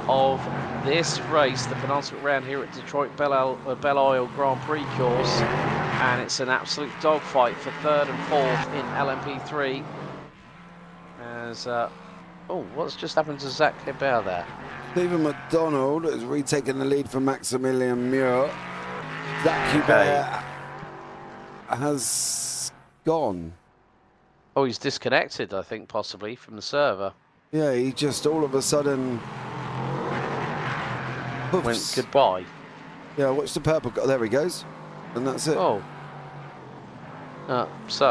of this race, the penultimate round here at Detroit Belle Isle Grand Prix course, and it's an absolute dogfight for third and fourth in LMP3 as what's just happened to Zach Hebert there? Stephen McDonald has retaken the lead from Maximilian Muir. Zach Hebert has gone. Oh, he's disconnected, I think, possibly from the server. Yeah, he just all of a sudden went goodbye. Yeah, watch the purple. There he goes, and that's it. Oh, that's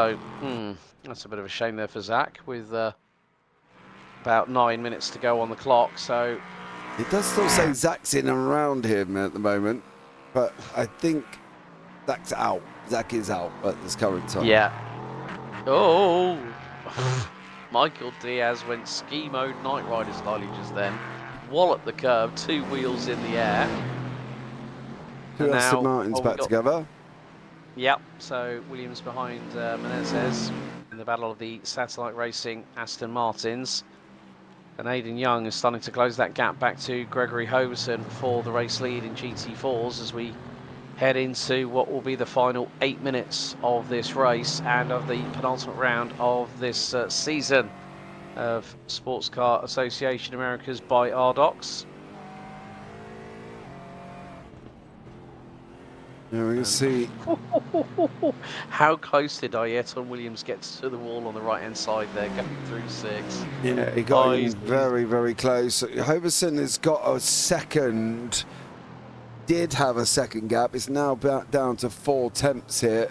a bit of a shame there for Zach with about 9 minutes to go on the clock. So it does still say Zach's in and around him at the moment, but I think Zach's out. Zach is out at this current time. Yeah. Oh, Michael Diaz went ski mode Night Rider style just then. Walloped the curve, 2 wheels in the air. Two Aston Martins back together. Yep, so Williams behind Menezes in the battle of the Satellite Racing Aston Martins. And Aidan Young is starting to close that gap back to Gregory Hoverson for the race lead in GT4s as we head into what will be the final 8 minutes of this race and of the penultimate round of this season of Sportscar Association Americas by RDocs. Yeah, we can see. How close did Ayrton Williams get to the wall on the right hand side there, going through 6? Yeah, he got in very, very close. Hoverson has got a second, did have a second gap. It's now down to 4 tenths here.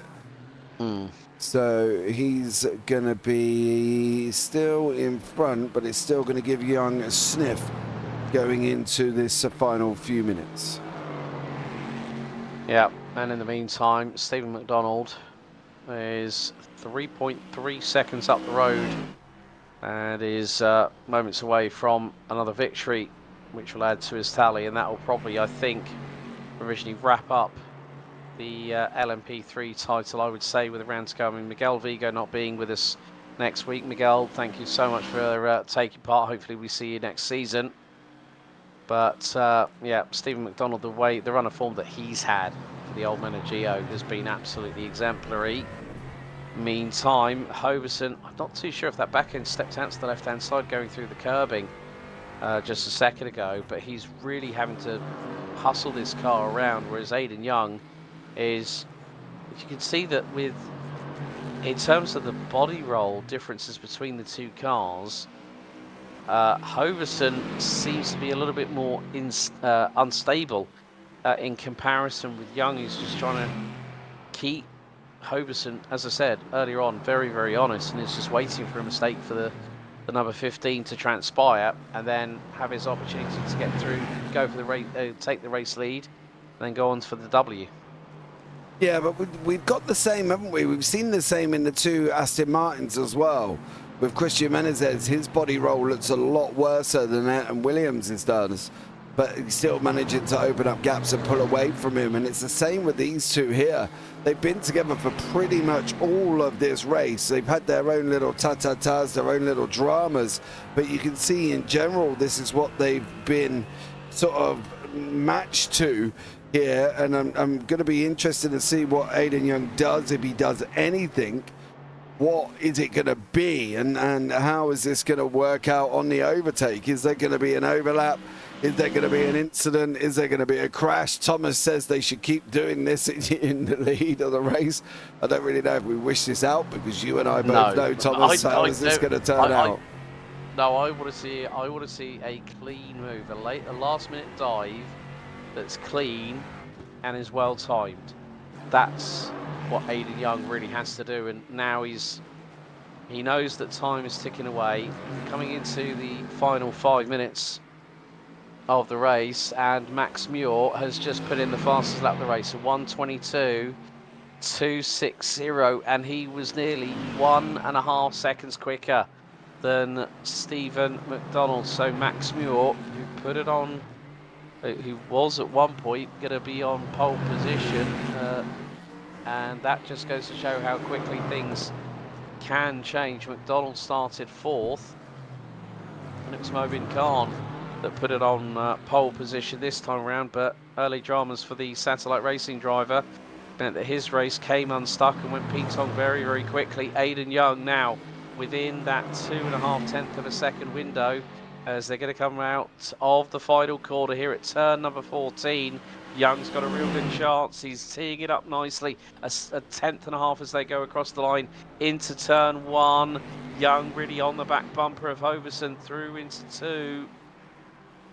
So he's going to be still in front, but it's still going to give Young a sniff going into this final few minutes. Yeah, and in the meantime, Stephen McDonald is 3.3 seconds up the road and is moments away from another victory, which will add to his tally, and that will probably, I think, provisionally wrap up the LMP3 title, I would say, with the round to go. I mean, Miguel Vigo not being with us next week. Miguel, thank you so much for taking part. Hopefully we see you next season. But yeah, Stephen McDonald, the run of form that he's had for the old man of Geo has been absolutely exemplary. Meantime, Hoverson, I'm not too sure if that back end stepped out to the left hand side going through the curbing just a second ago, but he's really having to hustle this car around, whereas Aidan Young is, you can see that in terms of the body roll differences between the two cars, Hoverson seems to be a little bit more unstable in comparison with Young, who's just trying to keep Hoverson, as I said earlier on, very, very honest, and is just waiting for a mistake for the number 15 to transpire, and then have his opportunity to get through, go for the race, take the race lead, and then go on for the W. Yeah, but we've got the same, haven't we? We've seen the same in the two Aston Martins as well. With Christian Menezes, his body roll looks a lot worse than Ayrton Williams' does, but he's still managing to open up gaps and pull away from him. And it's the same with these two here. They've been together for pretty much all of this race. They've had their own little ta-ta-tas, their own little dramas, but you can see in general this is what they've been sort of matched to here. And I'm going to be interested to see what Aiden Young does, if he does anything. What is it going to be, and how is this going to work out on the overtake? Is there going to be an overlap? Is there going to be an incident? Is there going to be a crash? Thomas says they should keep doing this in the lead of the race. I don't really know if we wish this out, because you and I both know, Thomas, how is this going to turn out? No, I want to see a clean move, a last minute dive that's clean and is well timed. That's what Aiden Young really has to do, and now he knows that time is ticking away, coming into the final 5 minutes of the race, and Max Muir has just put in the fastest lap of the race, a 1:22.260, and he was nearly 1.5 seconds quicker than Stephen McDonald. So Max Muir, who put it on, who was at one point going to be on pole position, and that just goes to show how quickly things can change. McDonald started 4th, and it was Mobin Khan that put it on pole position this time around, but early dramas for the satellite racing driver meant that his race came unstuck and went Pitong very, very quickly. Aiden Young now within that 2.5 tenths of a second window, as they're going to come out of the final corner here at turn number 14. Young's got a real good chance. He's teeing it up nicely. A 1/10.5 as they go across the line into turn 1. Young really on the back bumper of Hoverson through into 2.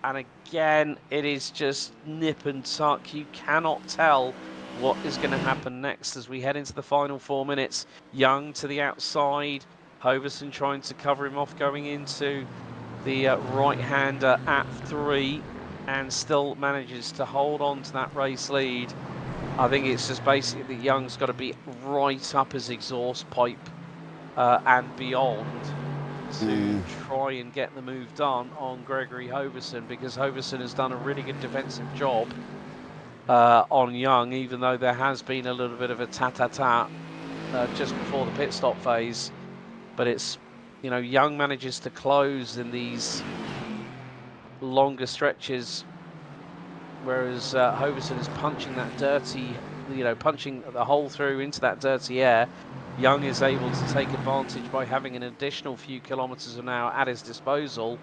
And again, it is just nip and tuck. You cannot tell what is going to happen next as we head into the final 4 minutes. Young to the outside. Hoverson trying to cover him off going into the right-hander at 3, and still manages to hold on to that race lead. I think it's just basically that Young's got to be right up his exhaust pipe and beyond to try and get the move done on Gregory Hoverson, because Hoverson has done a really good defensive job on Young, even though there has been a little bit of a ta-ta-ta just before the pit stop phase. But it's, you know, Young manages to close in these longer stretches, whereas Hoverson is punching that dirty, you know, punching the hole through into that dirty air. Young is able to take advantage by having an additional few kilometers an hour at his disposal,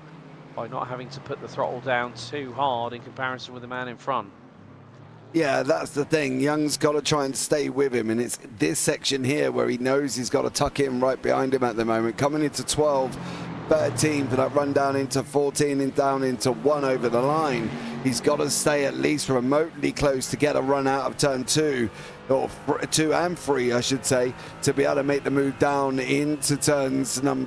by not having to put the throttle down too hard in comparison with the man in front. Yeah, that's the thing. Young's got to try and stay with him, and it's this section here where he knows he's got to tuck in right behind him at the moment. Coming into 12, 13 for that run down into 14 and down into 1 over the line. He's got to stay at least remotely close to get a run out of turn 2, or 2 and 3, I should say, to be able to make the move down into turns down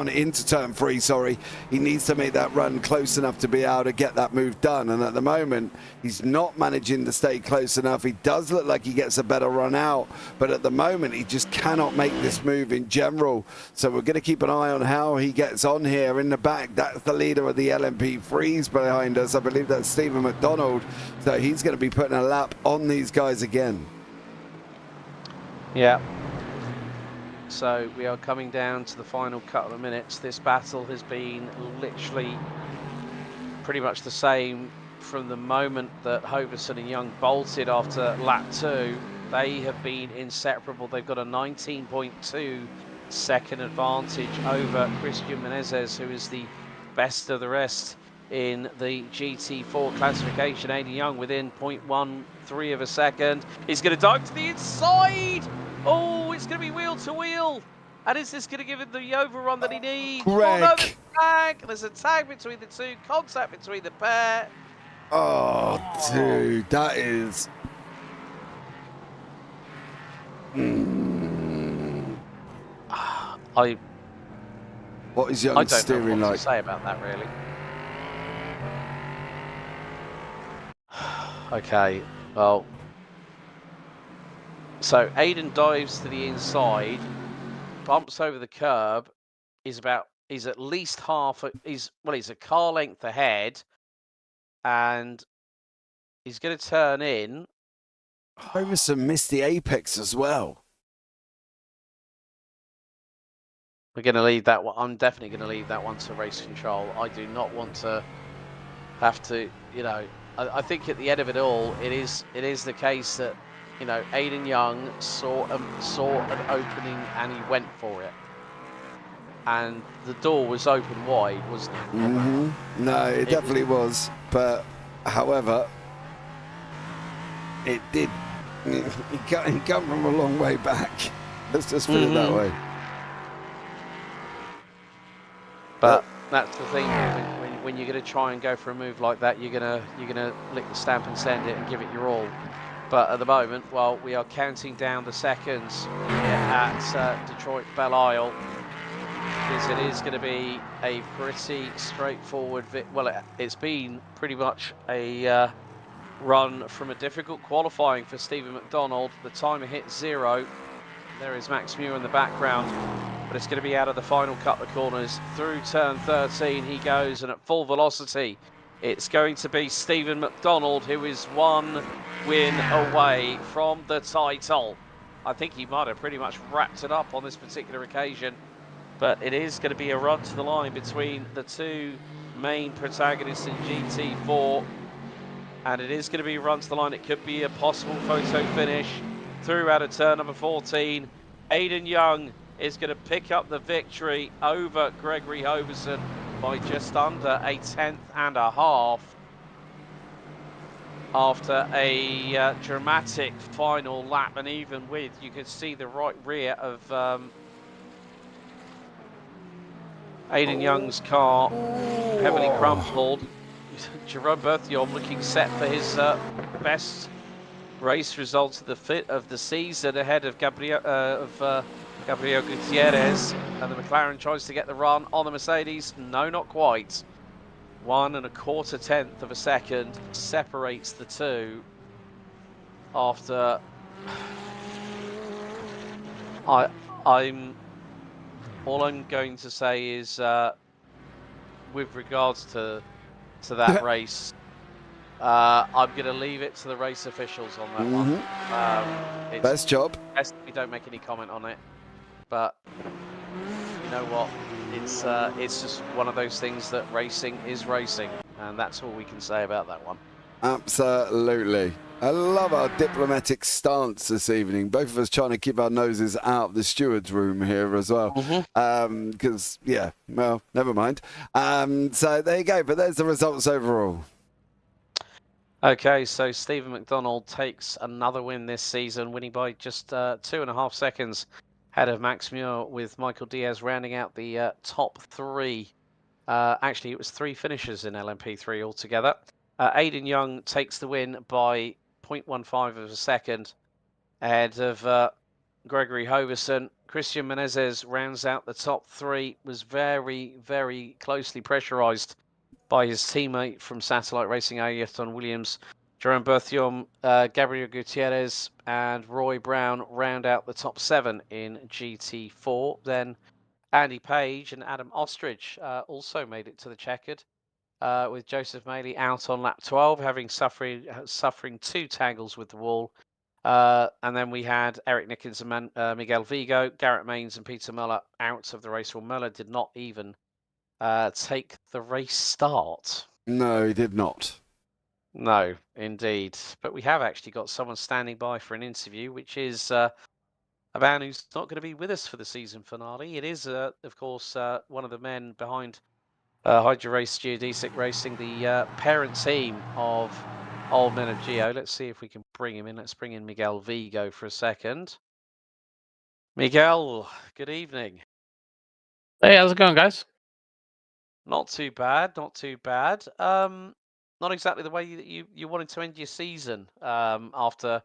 into turn 3, sorry. He needs to make that run close enough to be able to get that move done, and at the moment he's not managing to stay close enough. He does look like he gets a better run out, but at the moment he just cannot make this move in general. So we're going to keep an eye on how he gets on here. In the back, that's the leader of the LMP3s behind us. I believe that's Stephen McDonald, so he's going to be putting a lap on these guys again. Yeah. So we are coming down to the final couple of minutes. This battle has been literally pretty much the same from the moment that Hoverson and Young bolted after lap 2. They have been inseparable. They've got a 19.2 second advantage over Christian Menezes, who is the best of the rest in the GT4 classification. Aiden Young within 0.13 of a second. He's going to dive to the inside. Oh, it's going to be wheel to wheel. And is this going to give him the overrun that he needs? Greg. Oh no, there's a tag. There's a tag between the two. Contact between the pair. Oh, dude, that is... What is Young I don't steering know what like? to say about that, really. Okay, well... So, Aiden dives to the inside, bumps over the curb, he's at least half... He's a car length ahead, and he's going to turn in. Hoverson missed the apex as well. We're going to leave that one. I'm definitely going to leave that one to race control. I do not want to have to, you know. I think at the end of it all, it is the case that, you know, Aiden Young saw an opening and he went for it, and the door was open wide, wasn't it? Mm-hmm. No, it definitely was. But however, it did. He come from a long way back. Let's just put it that way. But that's the thing, when you're going to try and go for a move like that, you're gonna lick the stamp and send it and give it your all. But at the moment, well, we are counting down the seconds at Detroit Belle Isle, because it is going to be a pretty straightforward. It's been pretty much a run from a difficult qualifying for Stephen McDonald. The timer hit 0. There is Max Muir in the background, but it's going to be out of the final couple of corners. Through turn 13 he goes, and at full velocity it's going to be Stephen McDonald, who is 1 win away from the title. I think he might have pretty much wrapped it up on this particular occasion, but it is going to be a run to the line between the two main protagonists in GT4, and it is going to be a run to the line. It could be a possible photo finish through out of turn number 14. Aiden Young is going to pick up the victory over Gregory Hoverson by just under a 1/10.5 after a dramatic final lap, and even with, you could see the right rear of Aiden Young's car heavily crumpled. Jerome Berthiaume looking set for his best race results of the season, ahead of Gabriel Gutierrez, and the McLaren tries to get the run on the Mercedes. No, not quite. 1 1/4 of a second separates the two. After all I'm going to say is, with regards to that race, I'm going to leave it to the race officials on that one. Best job. Best we don't make any comment on it, but you know what? It's just one of those things that racing is racing, and that's all we can say about that one. Absolutely. I love our diplomatic stance this evening. Both of us trying to keep our noses out of the steward's room here as well. Because, yeah, well, never mind. So there you go. But there's the results overall. Okay, so Stephen McDonald takes another win this season, winning by just 2.5 seconds ahead of Max Muir, with Michael Diaz rounding out the top 3. Actually, it was 3 finishers in LMP3 altogether. Aiden Young takes the win by 0.15 of a second ahead of Gregory Hoverson. Christian Menezes rounds out the top 3, was very, very closely pressurized by his teammate from Satellite Racing, Ayrton Williams. Jerome Berthiaume, Gabriel Gutierrez, and Roy Brown round out the top 7 in GT4. Then Andy Page and Adam Ostrich also made it to the checkered, with Joseph Maley out on lap 12, having suffering 2 tangles with the wall. And then we had Eric Nickens and Miguel Vigo, Garrett Maines and Peter Muller out of the race. Well, Muller did not even take the race start. No, he did not. No, indeed. But we have actually got someone standing by for an interview, which is a man who's not going to be with us for the season finale. It is, of course, one of the men behind Hydra Race Geodesic Racing, the parent team of Old Men of Geo. Let's see if we can bring him in. Let's bring in Miguel Vigo for a second. Miguel, good evening. Hey, how's it going, guys? Not too bad, not too bad. Not exactly the way that you wanted to end your season after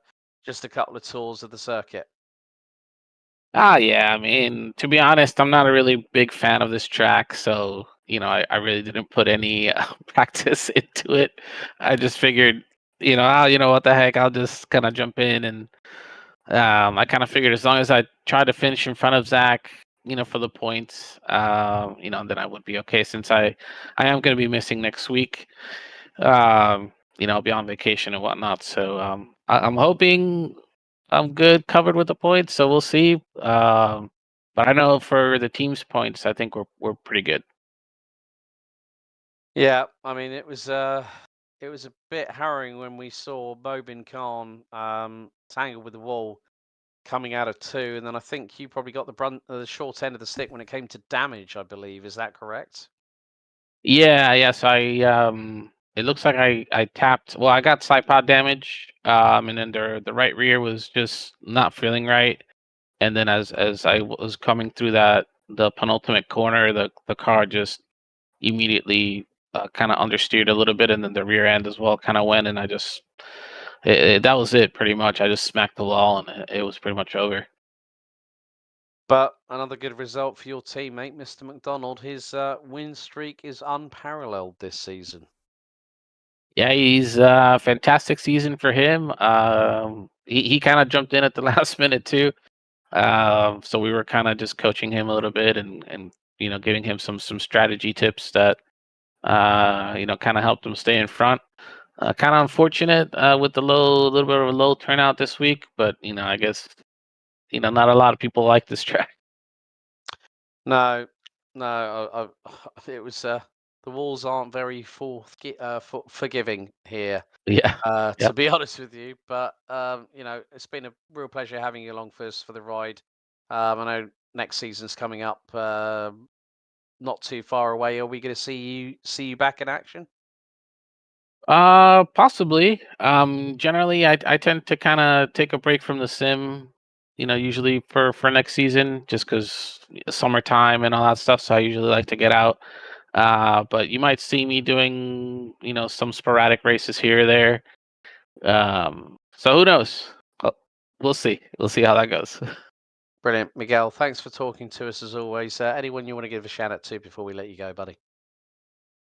just a couple of tours of the circuit. Yeah, I mean, to be honest, I'm not a really big fan of this track, so I really didn't put any practice into it. I just figured, what the heck, I'll just kind of jump in, and I kind of figured as long as I try to finish in front of Zach, for the points, then I would be okay. Since I am going to be missing next week, I'll be on vacation and whatnot, so I'm hoping I'm good covered with the points, so we'll see. But I know for the team's points, I think we're pretty good. Yeah, I mean it was a bit harrowing when we saw Mobin Khan tangled with the wall coming out of two, and then I think you probably got the short end of the stick when it came to damage, I believe. Is that correct? Yeah, yes, it looks like I tapped. Well, I got side pod damage, and then the right rear was just not feeling right. And then as I was coming through the penultimate corner, the car just immediately kind of understeered a little bit, and then the rear end as well kind of went, and that was it pretty much. I just smacked the wall, and it was pretty much over. But another good result for your teammate, Mr. McDonald. His win streak is unparalleled this season. Yeah, he's fantastic season for him. He kind of jumped in at the last minute too. So we were kind of just coaching him a little bit and giving him some strategy tips that kind of helped him stay in front. Kind of unfortunate with the little bit of a low turnout this week, but I guess not a lot of people like this track. No, no, it was the walls aren't very forgiving here, Yeah. to Yep. be honest with you. But it's been a real pleasure having you along for the ride. I know next season's coming up, not too far away. Are we going to see you back in action? Possibly. Generally, I tend to kind of take a break from the sim, usually for next season, just because summertime and all that stuff. So I usually like to get out. But you might see me doing, some sporadic races here or there. So who knows? Well, we'll see. We'll see how that goes. Brilliant, Miguel. Thanks for talking to us as always. Anyone you want to give a shout out to before we let you go, buddy?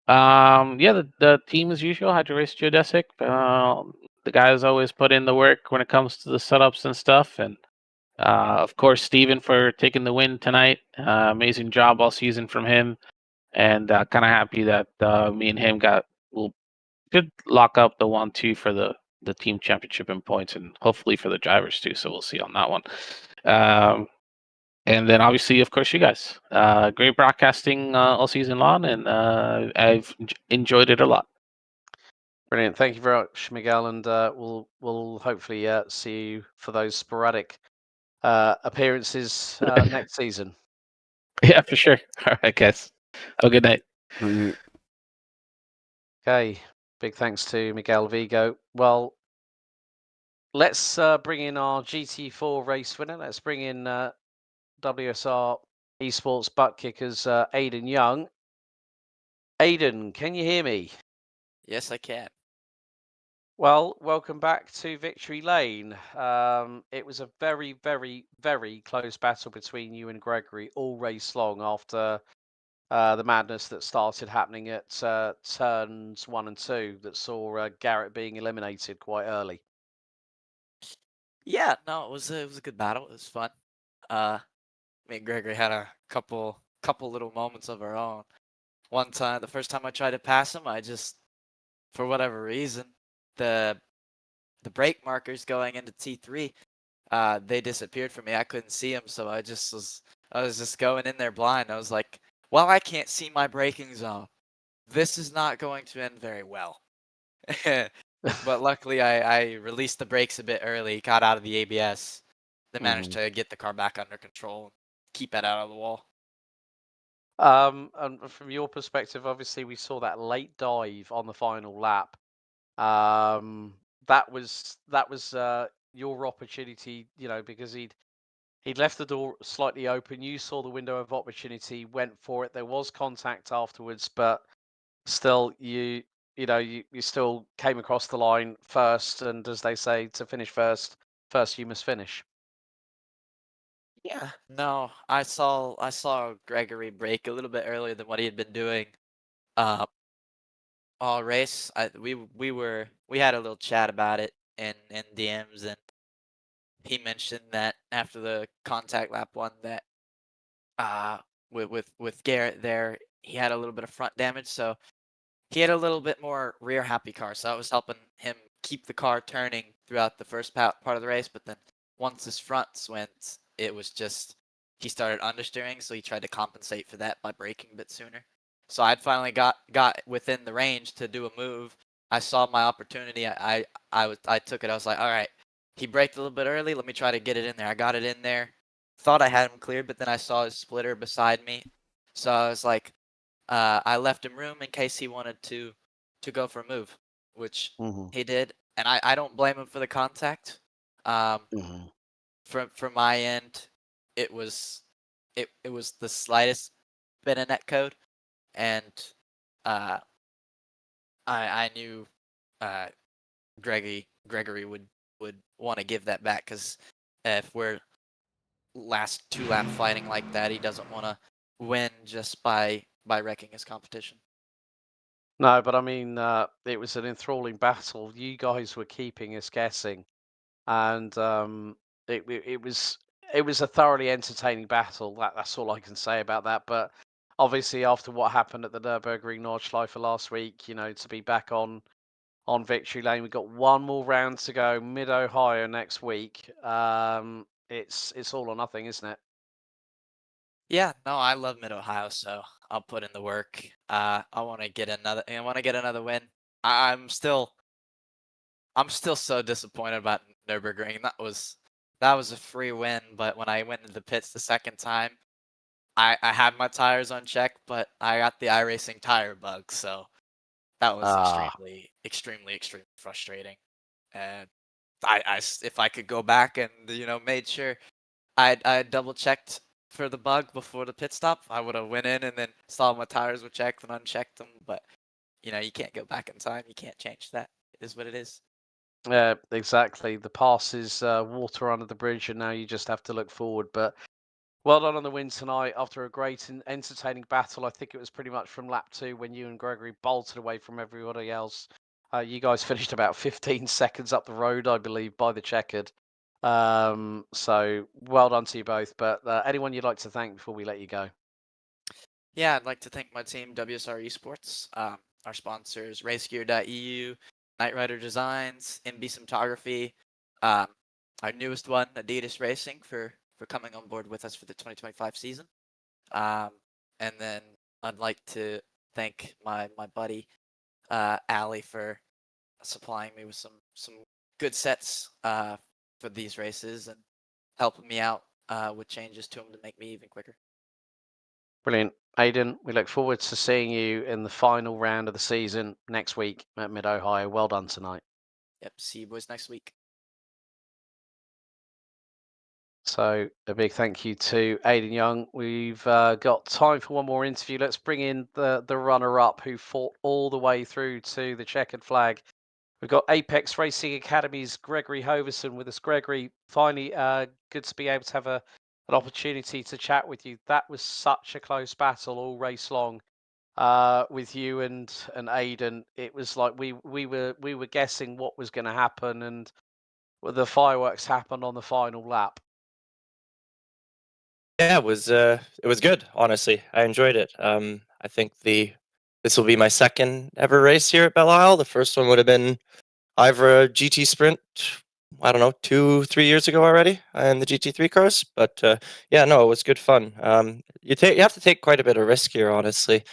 Yeah, the team as usual, Hydro Race Geodesic. The guys always put in the work when it comes to the setups and stuff, and of course, Steven for taking the win tonight. Amazing job all season from him, and kind of happy that me and him will should lock up the 1-2 for the team championship in points, and hopefully for the drivers too. So we'll see on that one. Um, and then obviously, of course, you guys. Great broadcasting all season long, and I've enjoyed it a lot. Brilliant. Thank you very much, Miguel, and we'll hopefully see you for those sporadic appearances next season. Yeah, for sure. All right, guys. Have a good night. Okay. Big thanks to Miguel Vigo. Well, let's bring in our GT4 race winner. Let's bring in WSR Esports butt kickers Aidan Young. Aidan, can you hear me? Yes, I can. Well, welcome back to Victory Lane. It was a very, very, very close battle between you and Gregory all race long after the madness that started happening at turns 1 and 2 that saw Garrett being eliminated quite early. Yeah, no, it was a good battle. It was fun. Me and Gregory had a couple little moments of our own. One time, the first time I tried to pass him, I just, for whatever reason, the brake markers going into T3, they disappeared for me. I couldn't see them, so I was just going in there blind. I was like, well, I can't see my braking zone. This is not going to end very well. But luckily, I released the brakes a bit early, got out of the ABS, then managed to get the car back under control and keep it out of the wall. And from your perspective, obviously we saw that late dive on the final lap. That was your opportunity, because He'd left the door slightly open. You saw the window of opportunity, went for it. There was contact afterwards, but still, you still came across the line first. And as they say, to finish first you must finish. Yeah, no, I saw Gregory break a little bit earlier than what he had been doing. Uh, all race. We had a little chat about it in DMs, and he mentioned that after the contact lap one that with Garrett there, he had a little bit of front damage, so he had a little bit more rear happy car, so that was helping him keep the car turning throughout the first part of the race. But then once his fronts went, it was just he started understeering, so he tried to compensate for that by braking a bit sooner. So I'd finally got within the range to do a move. I saw my opportunity. I took it. I was like, all right, he braked a little bit early. Let me try to get it in there. I got it in there. Thought I had him cleared, but then I saw his splitter beside me. So I was like, I left him room in case he wanted to go for a move, which he did, and I don't blame him for the contact. From my end, it was the slightest bit of net code, and I knew Gregory would want to give that back, because if we're last 2-lap fighting like that, he doesn't want to win just by wrecking his competition. No, but I mean, it was an enthralling battle. You guys were keeping us guessing, and it was a thoroughly entertaining battle. That's all I can say about that. But obviously, after what happened at the Nürburgring Nordschleife last week, to be back on victory lane, we've got one more round to go. Mid Ohio next week. It's all or nothing, isn't it? Yeah, no, I love Mid Ohio, so I'll put in the work. I want to get another win. I'm still so disappointed about Nürburgring. That was a free win, but when I went into the pits the second time, I had my tires on check, but I got the iRacing tire bug, so that was extremely frustrating. And if I could go back and made sure I double checked for the bug before the pit stop, I would have went in and then saw my tires were checked and unchecked them. But you can't go back in time. You can't change that. It is what it is. Yeah, exactly. The past is water under the bridge, and now you just have to look forward. But well done on the win tonight after a great and entertaining battle. I think it was pretty much from lap 2 when you and Gregory bolted away from everybody else. You guys finished about 15 seconds up the road, I believe, by the checkered. So well done to you both. But anyone you'd like to thank before we let you go? Yeah, I'd like to thank my team, WSR Esports, our sponsors, RaceGear.eu, Knight Rider Designs, MB Cinematography, our newest one, Adidas Racing, for coming on board with us for the 2025 season. And then I'd like to thank my buddy, Ali, for supplying me with some good sets for these races and helping me out with changes to them to make me even quicker. Brilliant. Aidan, we look forward to seeing you in the final round of the season next week at Mid Ohio. Well done tonight. Yep, see you boys next week. So a big thank you to Aidan Young. We've got time for one more interview. Let's bring in the runner-up who fought all the way through to the checkered flag. We've got Apex Racing Academy's Gregory Hoverson with us. Gregory, finally good to be able to have an opportunity to chat with you. That was such a close battle all race long with you and Aidan. It was like we were guessing what was going to happen, and the fireworks happened on the final lap. Yeah, it was good. Honestly, I enjoyed it. I think this will be my second ever race here at Belle Isle. The first one would have been either a GT Sprint, I don't know, 2-3 years ago already, in the GT3 cars. But yeah, no, it was good fun. You have to take quite a bit of risk here. Honestly,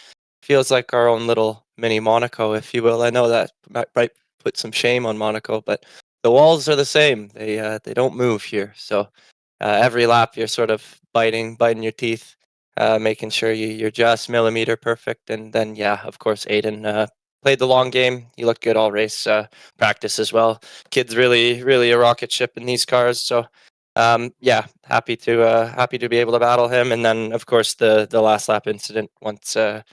feels like our own little mini Monaco, if you will. I know that might put some shame on Monaco, but the walls are the same. They don't move here, so. Every lap, you're sort of biting your teeth, making sure you're just millimeter perfect. And then, yeah, of course, Aidan played the long game. He looked good all race, practice as well. Kid's really a rocket ship in these cars. So, Yeah, happy to be able to battle him. And then of course the last lap incident, once I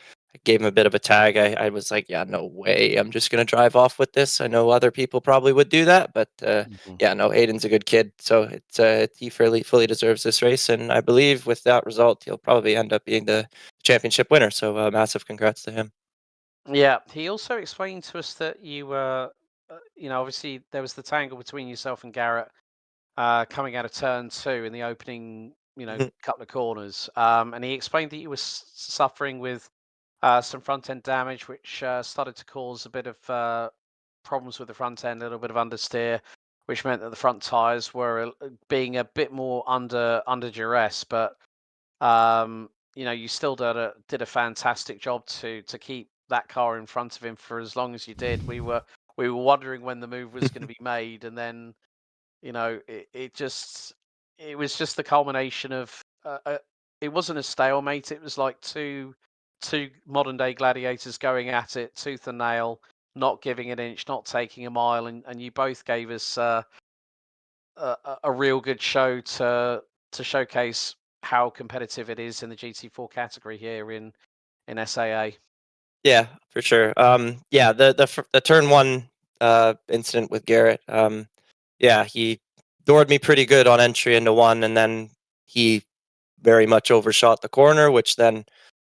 gave him a bit of a tag, I was like, yeah, no way, I'm just gonna drive off with this. I know other people probably would do that, but yeah, no, Aiden's a good kid, so he fully deserves this race, and I believe with that result he'll probably end up being the championship winner. So massive congrats to him. Yeah, he also explained to us that you were, obviously there was the tangle between yourself and Garrett coming out of turn 2 in the opening, Mhm. couple of corners. And he explained that you were suffering with some front end damage, which started to cause a bit of problems with the front end, a little bit of understeer, which meant that the front tires were being a bit more under duress. But you still did a fantastic job to keep that car in front of him for as long as you did. We were wondering when the move was going to be made, and then it was just the culmination of it wasn't a stalemate. It was like two modern day gladiators going at it tooth and nail, not giving an inch, not taking a mile, and you both gave us a real good show to showcase how competitive it is in the GT4 category here in SAA. Yeah, for sure. Yeah, the turn 1 incident with Garrett. Yeah, he doored me pretty good on entry into 1, and then he very much overshot the corner, which then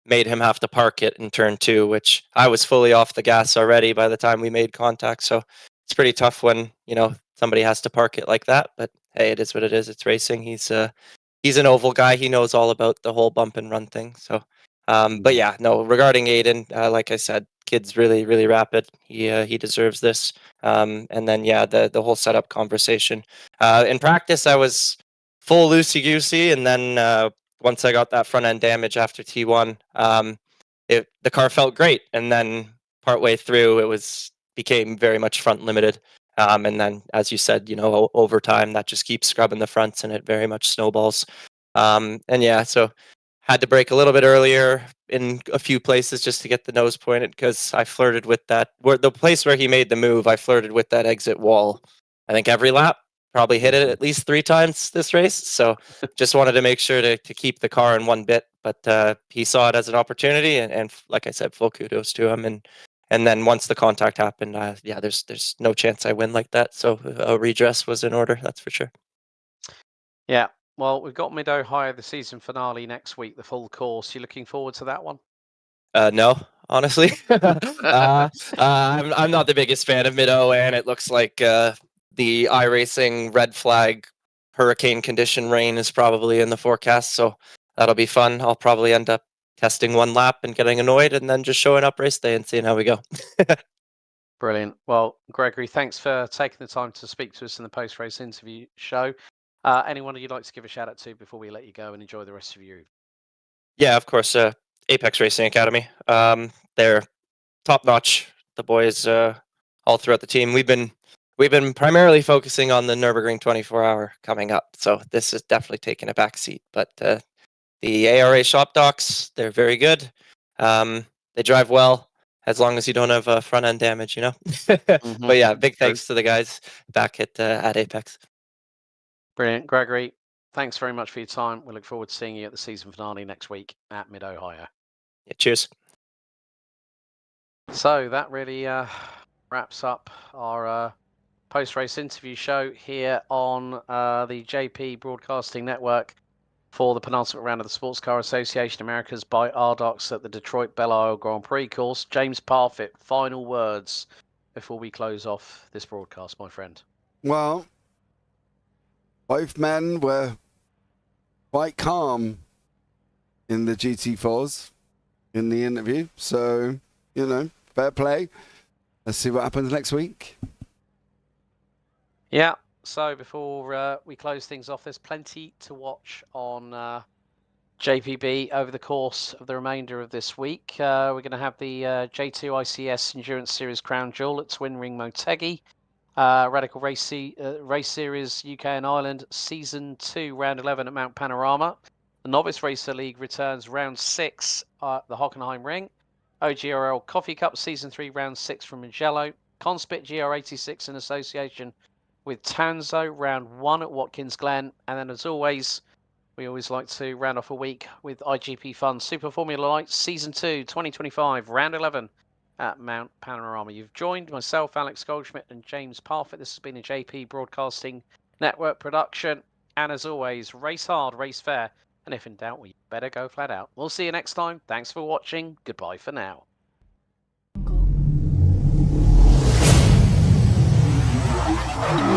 made him have to park it in turn 2, which I was fully off the gas already by the time we made contact. So it's pretty tough when, somebody has to park it like that, but hey, it is what it is. It's racing. He's an oval guy. He knows all about the whole bump and run thing. So but yeah, no, regarding Aiden, like I said, kid's really, really rapid. He deserves this. And then yeah, the whole setup conversation. In practice, I was full loosey goosey, and then once I got that front end damage after T1, the car felt great, and then partway through, became very much front limited. And then, as you said, over time, that just keeps scrubbing the fronts, and it very much snowballs. And yeah, so had to brake a little bit earlier in a few places just to get the nose pointed, because I flirted with that. Where the place where he made the move, I flirted with that exit wall. I think every lap, probably hit it at least 3 times this race. So just wanted to make sure to keep the car in one bit. But he saw it as an opportunity, and like I said, full kudos to him. And then once the contact happened, yeah, there's no chance I win like that. So a redress was in order, that's for sure. Yeah. Well, we've got Mid-Ohio, the season finale next week, the full course. You looking forward to that one? No, honestly. I'm not the biggest fan of Mid-O, and it looks like the iRacing red flag hurricane condition rain is probably in the forecast, so that'll be fun. I'll probably end up testing 1 lap and getting annoyed, and then just showing up race day and seeing how we go. Brilliant. Well, Gregory, thanks for taking the time to speak to us in the post-race interview show. Anyone you'd like to give a shout out to before we let you go and enjoy the rest of your evening? Yeah, of course. Apex Racing Academy. They're top notch. The boys all throughout the team. We've been primarily focusing on the Nürburgring 24-hour coming up, so this is definitely taking a back seat. But the ARA shop docks, they're very good. They drive well as long as you don't have front end damage, But yeah, big thanks to the guys back at Apex. Brilliant, Gregory. Thanks very much for your time. We look forward to seeing you at the season finale next week at Mid-Ohio. Yeah, cheers. So that really wraps up our post-race interview show here on the JP Broadcasting Network for the penultimate round of the Sportscar Association Americas by RDocs at the Detroit Belle Isle Grand Prix course. James Parfitt, final words before we close off this broadcast, my friend. Well, both men were quite calm in the GT4s in the interview. So, fair play. Let's see what happens next week. Yeah, so before we close things off, there's plenty to watch on JPB over the course of the remainder of this week. We're going to have the J2 ICS Endurance Series Crown Jewel at Twin Ring Motegi. Radical Race Series UK and Ireland Season 2 Round 11 at Mount Panorama. The Novice Racer League returns Round 6 at the Hockenheim Ring. OGRL Coffee Cup Season 3 Round 6 from Mugello. Conspit GR86 in association with Tanzo, round 1 at Watkins Glen. And then, as always, we always like to round off a week with IGP Fun Super Formula Light Season 2 2025, round 11 at Mount Panorama. You've joined myself, Alex Goldschmidt, and James Parfitt. This has been a JP Broadcasting Network production. And as always, race hard, race fair. And if in doubt, we better go flat out. We'll see you next time. Thanks for watching. Goodbye for now. Jungle.